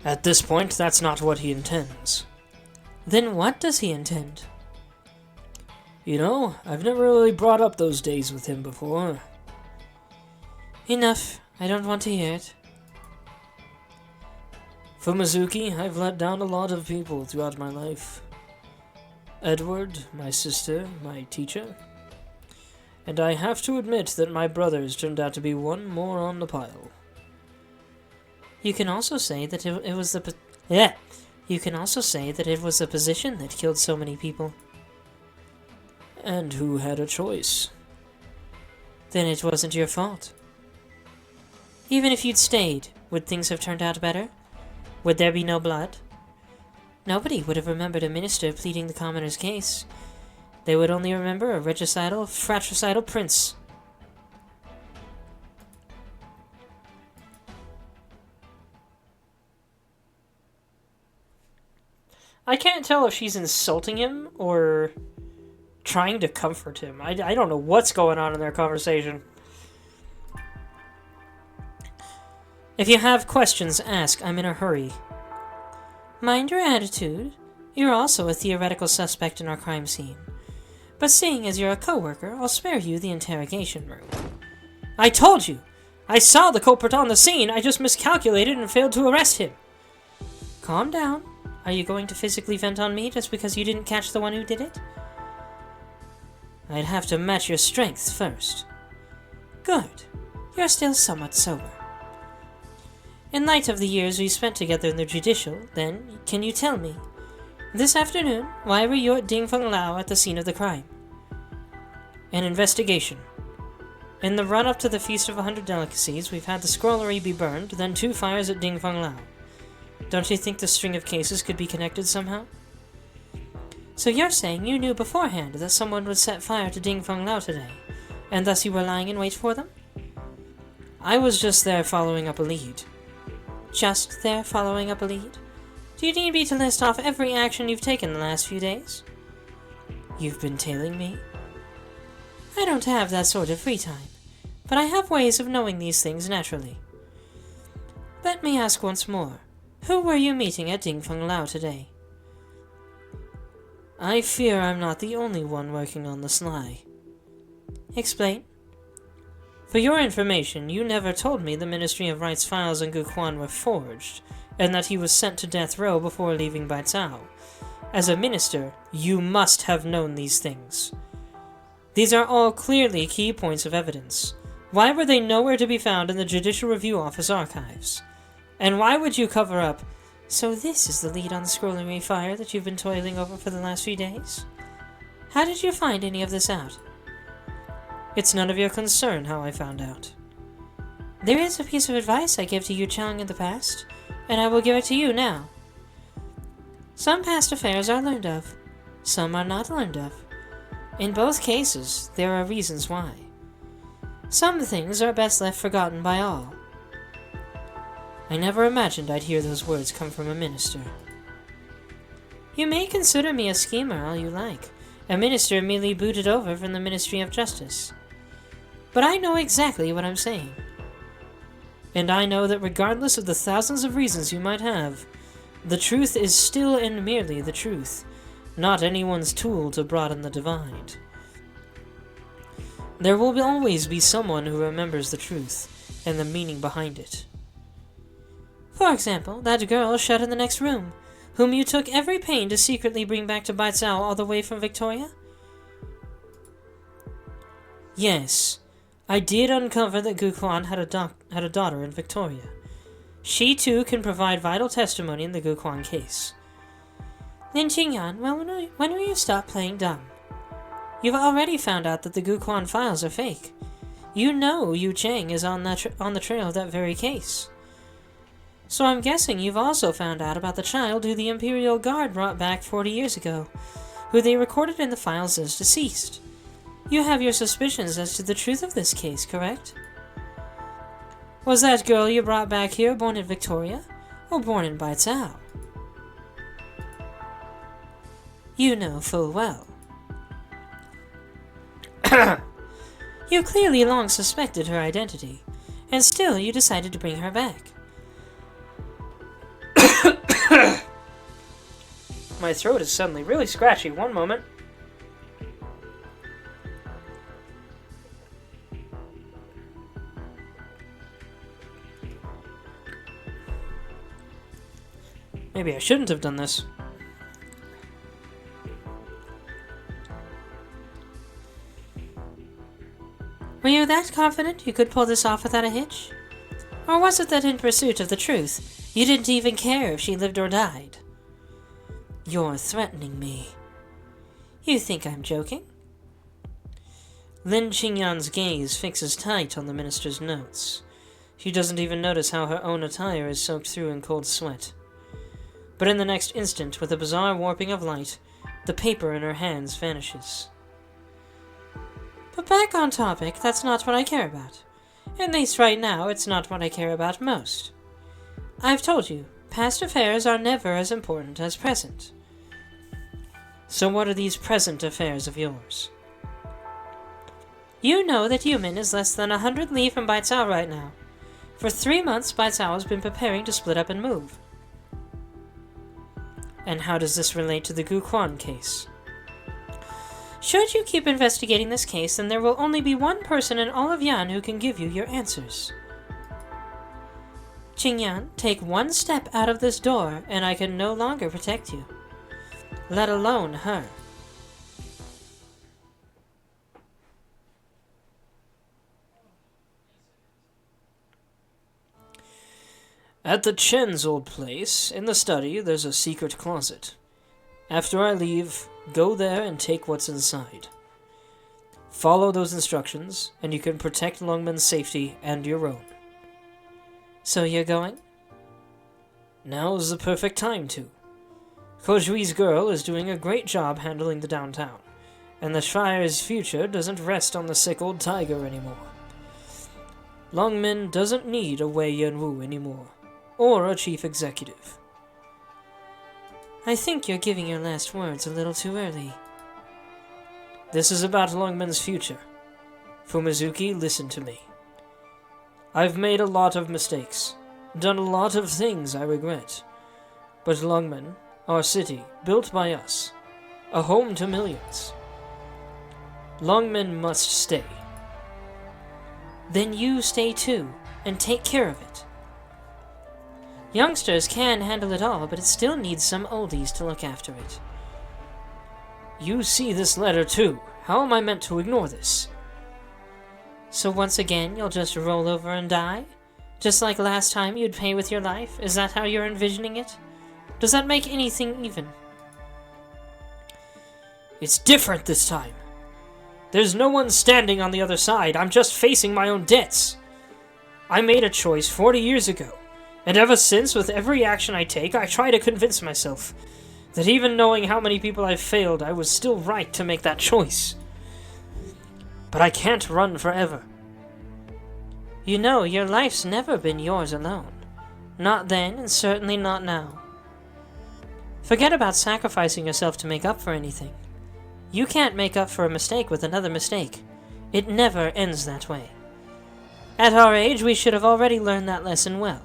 At this point, that's not what he intends. Then what does he intend? You know, I've never really brought up those days with him before. Enough. I don't want to hear it. Fumizuki, I've let down a lot of people throughout my life. Edward, my sister, my teacher. And I have to admit that my brothers turned out to be one more on the pile. You can also say that it was the position that killed so many people. And who had a choice? Then it wasn't your fault. Even if you'd stayed, would things have turned out better? Would there be no blood? Nobody would have remembered a minister pleading the commoner's case. They would only remember a regicidal, fratricidal prince. I can't tell if she's insulting him or trying to comfort him. I don't know what's going on in their conversation. If you have questions, ask. I'm in a hurry. Mind your attitude. You're also a theoretical suspect in our crime scene. But seeing as you're a co-worker, I'll spare you the interrogation room. I told you! I saw the culprit on the scene, I just miscalculated and failed to arrest him. Calm down. Are you going to physically vent on me just because you didn't catch the one who did it? I'd have to match your strength first. Good. You're still somewhat sober. In light of the years we spent together in the judicial, then, can you tell me, this afternoon, why were you at Dingfeng Lao at the scene of the crime? An investigation. In the run-up to the Feast of 100 Delicacies, we've had the scrollery be burned, then 2 fires at Dingfeng Lao. Don't you think the string of cases could be connected somehow? So you're saying you knew beforehand that someone would set fire to Dingfeng Lao today, and thus you were lying in wait for them? I was just there following up a lead. Just there following up a lead? Do you need me to list off every action you've taken the last few days? You've been tailing me? I don't have that sort of free time, but I have ways of knowing these things naturally. Let me ask once more. Who were you meeting at Dingfeng Lao today? I fear I'm not the only one working on the sly. Explain. For your information, you never told me the Ministry of Right's files on Guquan were forged, and that he was sent to death row before leaving Baicao. As a minister, you must have known these things. These are all clearly key points of evidence. Why were they nowhere to be found in the Judicial Review Office archives? And why would you cover up? So this is the lead on the scrollery fire that you've been toiling over for the last few days? How did you find any of this out? It's none of your concern how I found out. There is a piece of advice I gave to Yu Chang in the past, and I will give it to you now. Some past affairs are learned of, some are not learned of. In both cases, there are reasons why. Some things are best left forgotten by all. I never imagined I'd hear those words come from a minister. You may consider me a schemer all you like, a minister merely booted over from the Ministry of Justice. But I know exactly what I'm saying. And I know that regardless of the thousands of reasons you might have, the truth is still and merely the truth, not anyone's tool to broaden the divide. There will always be someone who remembers the truth and the meaning behind it. For example, that girl shut in the next room, whom you took every pain to secretly bring back to Baicao all the way from Victoria? Yes, I did uncover that Guquan had a daughter in Victoria. She too can provide vital testimony in the Guquan case. Lin Qingyan, when will you stop playing dumb? You've already found out that the Guquan files are fake. You know Yu Chang is on the trail of that very case. So I'm guessing you've also found out about the child who the Imperial Guard brought back 40 years ago, who they recorded in the files as deceased. You have your suspicions as to the truth of this case, correct? Was that girl you brought back here born in Victoria, or born in Baicao? You know full well. You clearly long suspected her identity, and still you decided to bring her back. My throat is suddenly really scratchy. One moment. Maybe I shouldn't have done this. Were you that confident you could pull this off without a hitch? Or was it that in pursuit of the truth, you didn't even care if she lived or died? You're threatening me. You think I'm joking? Lin Qingyan's gaze fixes tight on the minister's notes. She doesn't even notice how her own attire is soaked through in cold sweat. But in the next instant, with a bizarre warping of light, the paper in her hands vanishes. But back on topic, that's not what I care about. At least right now, it's not what I care about most. I've told you, past affairs are never as important as present. So what are these present affairs of yours? You know that Yumin is less than 100 li from Baicao right now. For 3 months, Baicao has been preparing to split up and move. And how does this relate to the Guquan case? Should you keep investigating this case, then there will only be one person in all of Yan who can give you your answers. Qingyan, take one step out of this door, and I can no longer protect you. Let alone her. At the Chen's old place, in the study, there's a secret closet. After I leave, go there and take what's inside. Follow those instructions, and you can protect Lungmen's safety and your own. So you're going? Now's the perfect time to. Kojui's girl is doing a great job handling the downtown, and the Shire's future doesn't rest on the sick old tiger anymore. Lungmen doesn't need a Wei Yanwu anymore, or a chief executive. I think you're giving your last words a little too early. This is about Lungmen's future. Fumizuki, listen to me. I've made a lot of mistakes, done a lot of things I regret, But Lungmen, our city, built by us, a home to millions. Lungmen must stay. Then you stay too, and take care of it. Youngsters can handle it all, but it still needs some oldies to look after it. You see this letter too. How am I meant to ignore this? So once again, you'll just roll over and die? Just like last time you'd pay with your life? Is that how you're envisioning it? Does that make anything even? It's different this time. There's no one standing on the other side. I'm just facing my own debts. I made a choice 40 years ago, and ever since, with every action I take, I try to convince myself that even knowing how many people I've failed, I was still right to make that choice. But I can't run forever. You know, your life's never been yours alone. Not then, and certainly not now. Forget about sacrificing yourself to make up for anything. You can't make up for a mistake with another mistake. It never ends that way. At our age, we should have already learned that lesson well.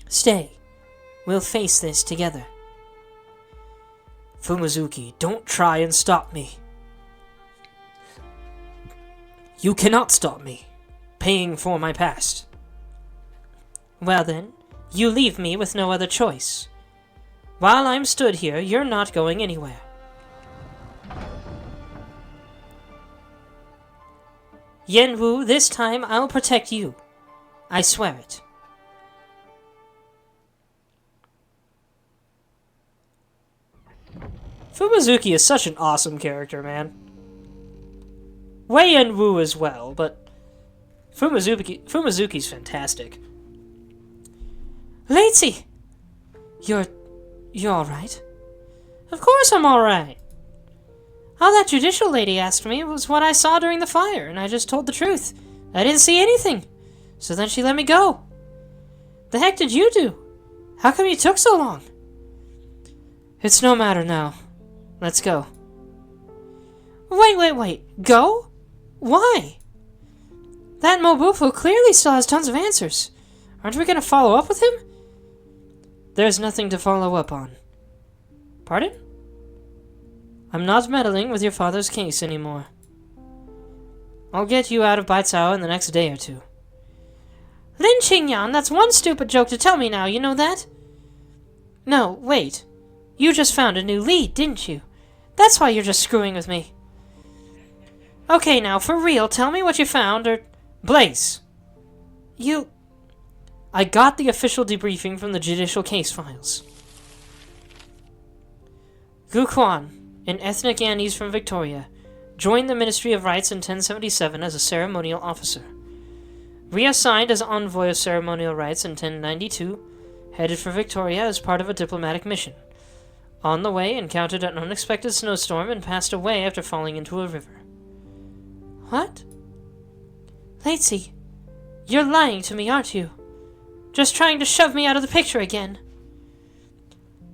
Stay. We'll face this together. Fumizuki, don't try and stop me. You cannot stop me, paying for my past. Well then, you leave me with no other choice. While I'm stood here, you're not going anywhere. Yenwu, this time I'll protect you. I swear it. Fumizuki is such an awesome character, man. Wei Yenwu as well, but Fumizuki's fantastic. Lacey! You're alright? Of course I'm alright. All that judicial lady asked me was what I saw during the fire, and I just told the truth. I didn't see anything. So then she let me go. The heck did you do? How come you took so long? It's no matter now. Let's go. Wait. Go? Why? That Mobufu clearly still has tons of answers. Aren't we gonna follow up with him? There's nothing to follow up on. Pardon? I'm not meddling with your father's case anymore. I'll get you out of Baicao in the next day or two. Lin Qingyan, that's one stupid joke to tell me now, you know that? No, wait. You just found a new lead, didn't you? That's why you're just screwing with me. Okay, now, for real, tell me what you found, or... Blaze! I got the official debriefing from the judicial case files. Gu Quan, an ethnic Andes from Victoria, joined the Ministry of Rights in 1077 as a ceremonial officer. Reassigned as envoy of ceremonial rights in 1092, headed for Victoria as part of a diplomatic mission. On the way, encountered an unexpected snowstorm and passed away after falling into a river. What? Lacey, you're lying to me, aren't you? Just trying to shove me out of the picture again.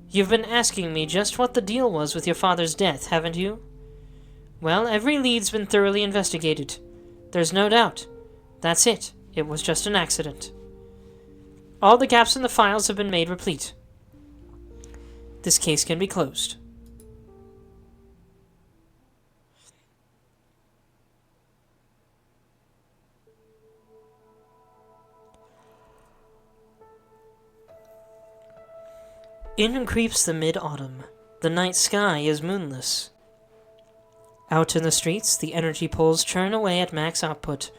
You've been asking me just what the deal was with your father's death, haven't you? Well, every lead's been thoroughly investigated. There's no doubt. That's it. It was just an accident. All the gaps in the files have been made replete. This case can be closed. In creeps the mid-autumn. The night sky is moonless. Out in the streets, the energy poles churn away at max output,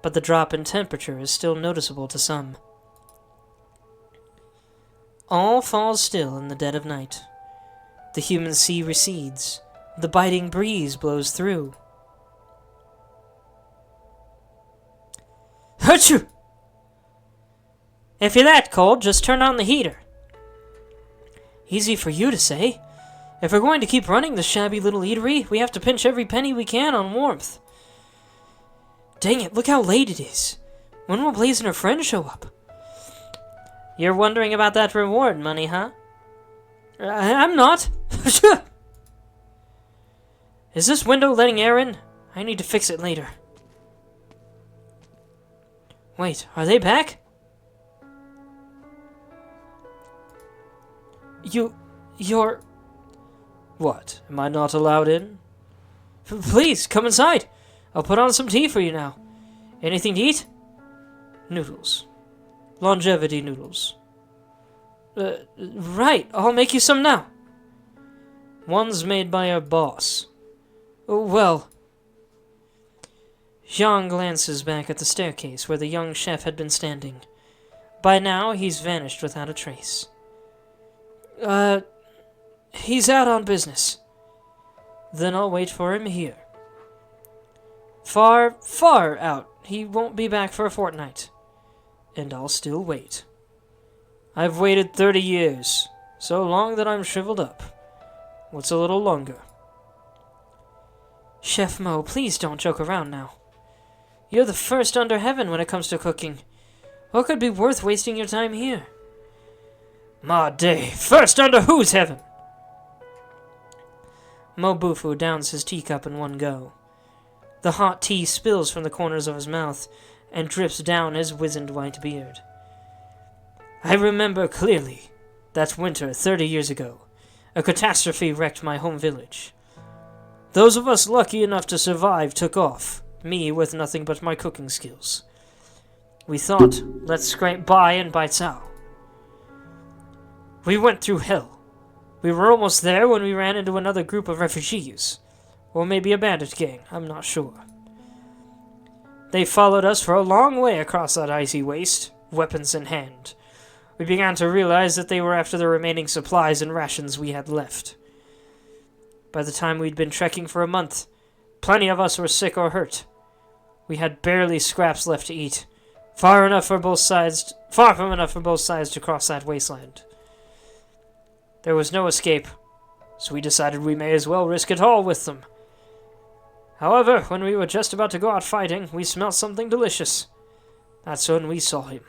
but the drop in temperature is still noticeable to some. All falls still in the dead of night. The human sea recedes. The biting breeze blows through. Achoo! If you're that cold, just turn on the heater. Easy for you to say. If we're going to keep running this shabby little eatery, we have to pinch every penny we can on warmth. Dang it, look how late it is. When will Blaze and her friend show up? You're wondering about that reward money, huh? I'm not. Is this window letting air in? I need to fix it later. Wait, are they back? You're... What? Am I not allowed in? Please, come inside. I'll put on some tea for you now. Anything to eat? Noodles. Longevity noodles. Right, I'll make you some now. One's made by our boss. Well... Jean glances back at the staircase where the young chef had been standing. By now, he's vanished without a trace. He's out on business. Then I'll wait for him here. Far, far out. He won't be back for a fortnight. And I'll still wait. I've waited 30 years, so long that I'm shriveled up. What's a little longer? Chef Mo, please don't joke around now. You're the first under heaven when it comes to cooking. What could be worth wasting your time here? Ma day, first under whose heaven? Mo Bufu downs his teacup in one go. The hot tea spills from the corners of his mouth and drips down his wizened white beard. I remember clearly that winter 30 years ago. A catastrophe wrecked my home village. Those of us lucky enough to survive took off, me with nothing but my cooking skills. We thought, let's scrape by and bite out. We went through hell. We were almost there when we ran into another group of refugees. Or maybe a bandit gang, I'm not sure. They followed us for a long way across that icy waste, weapons in hand. We began to realize that they were after the remaining supplies and rations we had left. By the time we'd been trekking for a month, plenty of us were sick or hurt. We had barely scraps left to eat, far from enough for both sides to cross that wasteland. There was no escape, so we decided we may as well risk it all with them. However, when we were just about to go out fighting, we smelled something delicious. That's when we saw him.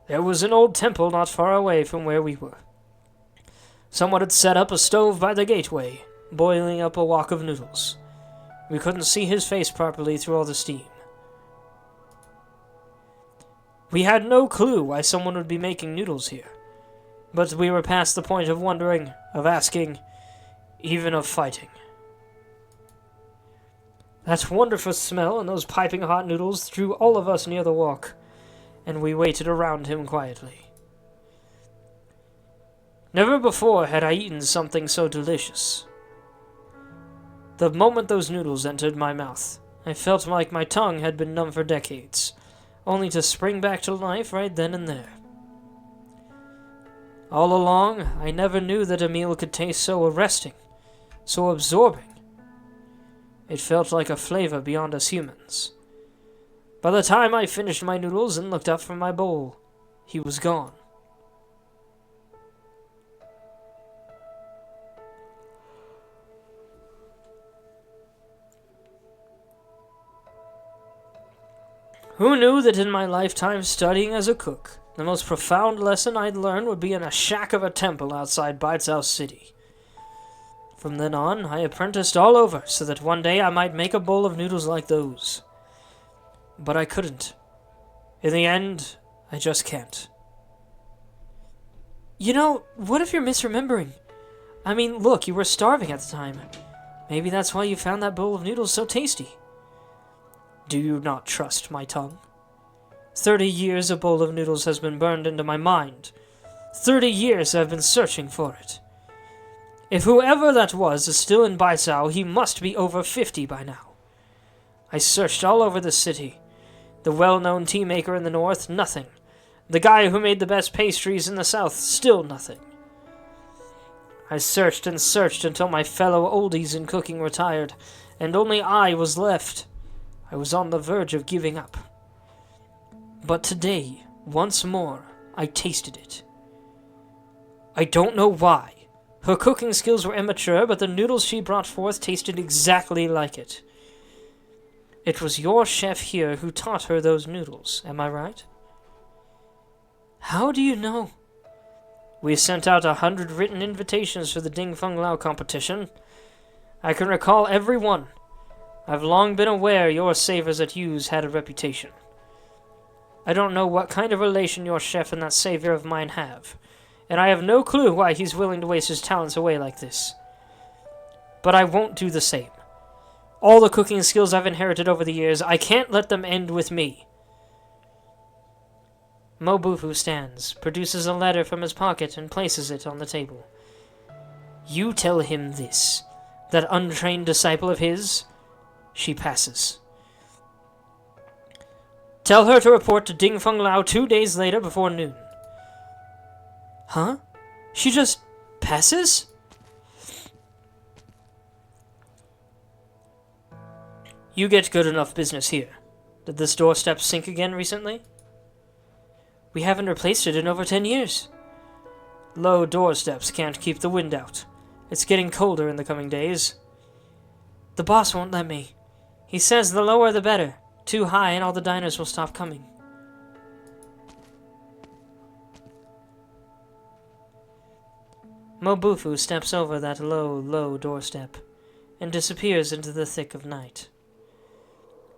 There was an old temple not far away from where we were. Someone had set up a stove by the gateway, boiling up a wok of noodles. We couldn't see his face properly through all the steam. We had no clue why someone would be making noodles here, but we were past the point of wondering, of asking, even of fighting. That wonderful smell and those piping hot noodles drew all of us near the wok, and we waited around him quietly. Never before had I eaten something so delicious. The moment those noodles entered my mouth, I felt like my tongue had been numb for decades, only to spring back to life right then and there. All along, I never knew that a meal could taste so arresting, so absorbing. It felt like a flavor beyond us humans. By the time I finished my noodles and looked up from my bowl, he was gone. Who knew that in my lifetime studying as a cook, the most profound lesson I'd learn would be in a shack of a temple outside Baizhou City. From then on, I apprenticed all over so that one day I might make a bowl of noodles like those. But I couldn't. In the end, I just can't. You know, what if you're misremembering? I mean, look, you were starving at the time. Maybe that's why you found that bowl of noodles so tasty. Do you not trust my tongue? 30 years a bowl of noodles has been burned into my mind. 30 years I've been searching for it. If whoever that was is still in Baizhou, he must be over 50 by now. I searched all over the city. The well-known tea maker in the north, nothing. The guy who made the best pastries in the south, still nothing. I searched and searched until my fellow oldies in cooking were tired, and only I was left. I was on the verge of giving up. But today, once more, I tasted it. I don't know why. Her cooking skills were immature, but the noodles she brought forth tasted exactly like it. It was your chef here who taught her those noodles, am I right? How do you know? We sent out 100 written invitations for the Ding Feng Lao competition. I can recall every one. I've long been aware your savers at Hughes had a reputation. I don't know what kind of relation your chef and that savior of mine have, and I have no clue why he's willing to waste his talents away like this. But I won't do the same. All the cooking skills I've inherited over the years, I can't let them end with me. Mobufu stands, produces a letter from his pocket, and places it on the table. You tell him this. That untrained disciple of his, she passes. Tell her to report to Ding Feng Lao 2 days later before noon. Huh? She just passes? You get good enough business here. Did this doorstep sink again recently? We haven't replaced it in over 10 years. Low doorsteps can't keep the wind out. It's getting colder in the coming days. The boss won't let me. He says the lower the better. Too high and all the diners will stop coming. Mobufu steps over that low doorstep and disappears into the thick of night.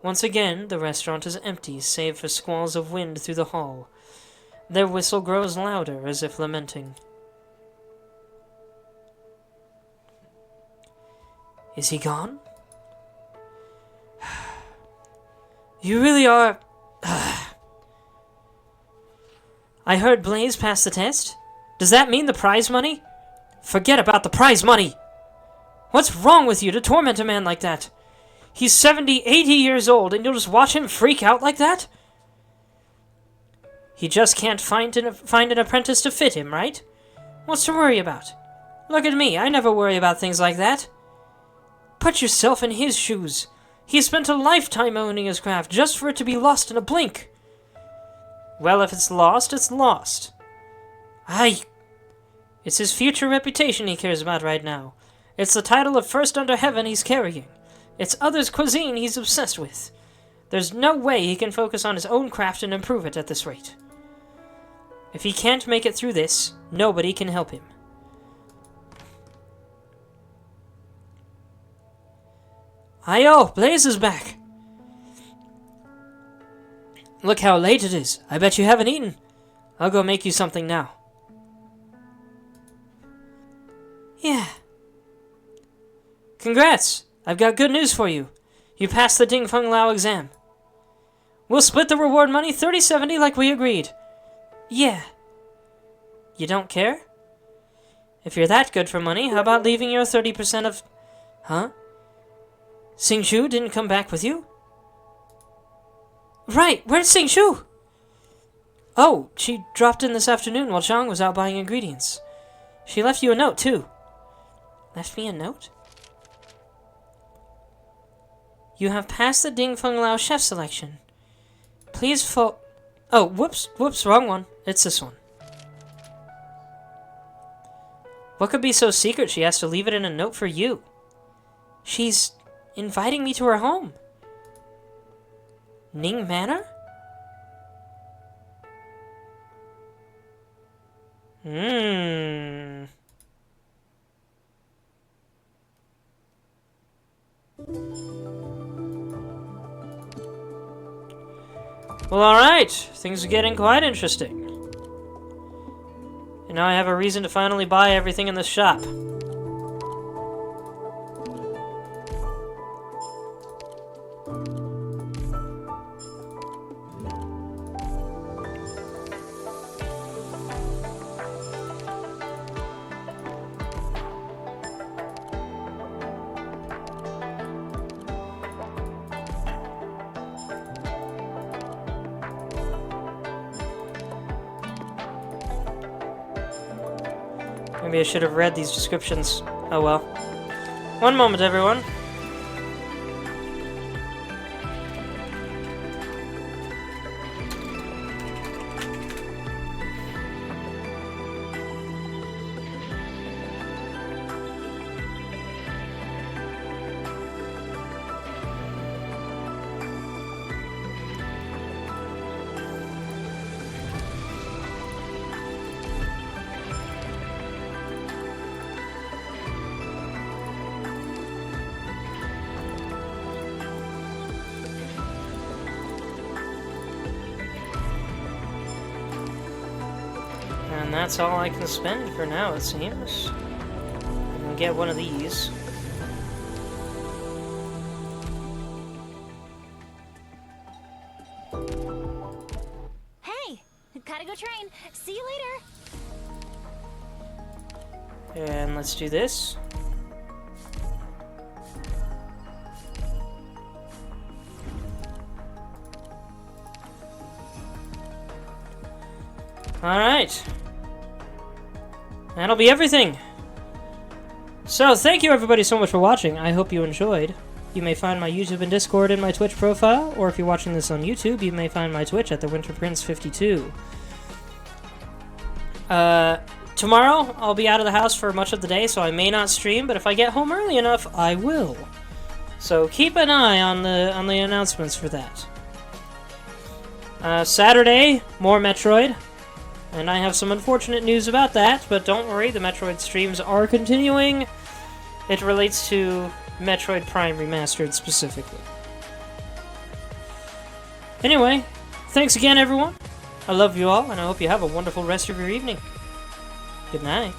Once again, the restaurant is empty, save for squalls of wind through the hall. Their whistle grows louder, as if lamenting. Is he gone? You really are... I heard Blaze passed the test. Does that mean the prize money? Forget about the prize money! What's wrong with you to torment a man like that? He's 70, 80 years old, and you'll just watch him freak out like that? He just can't find an apprentice to fit him, right? What's to worry about? Look at me, I never worry about things like that. Put yourself in his shoes. He spent a lifetime owning his craft just for it to be lost in a blink. Well, if it's lost, it's lost. It's his future reputation he cares about right now. It's the title of First Under Heaven he's carrying. It's others' cuisine he's obsessed with. There's no way he can focus on his own craft and improve it at this rate. If he can't make it through this, nobody can help him. Hi-yo, Blaze is back. Look how late it is. I bet you haven't eaten. I'll go make you something now. Yeah. Congrats! I've got good news for you. You passed the Ding Feng Lao exam. We'll split the reward money 30-70 like we agreed. Yeah. You don't care? If you're that good for money, how about leaving your 30% of... Huh? Sing-Shu didn't come back with you? Right, where's Sing-Shu? Oh, she dropped in this afternoon while Chang was out buying ingredients. She left you a note, too. Left me a note? You have passed the Ding Feng Lao chef selection. Please Oh, whoops, wrong one. It's this one. What could be so secret she has to leave it in a note for you? She's inviting me to her home. Ning Manor? Well, alright. Things are getting quite interesting. And now I have a reason to finally buy everything in this shop. Maybe I should have read these descriptions. Oh well. One moment, everyone. And that's all I can spend for now, it seems. I can get one of these. Hey, gotta go train. See you later. And let's do this. Alright. That'll be everything. So, thank you everybody so much for watching. I hope you enjoyed. You may find my YouTube and Discord in my Twitch profile, or if you're watching this on YouTube, you may find my Twitch at TheWinterPrince52. Tomorrow, I'll be out of the house for much of the day, so I may not stream, but if I get home early enough, I will. So keep an eye on the announcements for that. Saturday, more Metroid. And I have some unfortunate news about that, but don't worry, the Metroid streams are continuing. It relates to Metroid Prime Remastered specifically. Anyway, thanks again everyone. I love you all, and I hope you have a wonderful rest of your evening. Good night.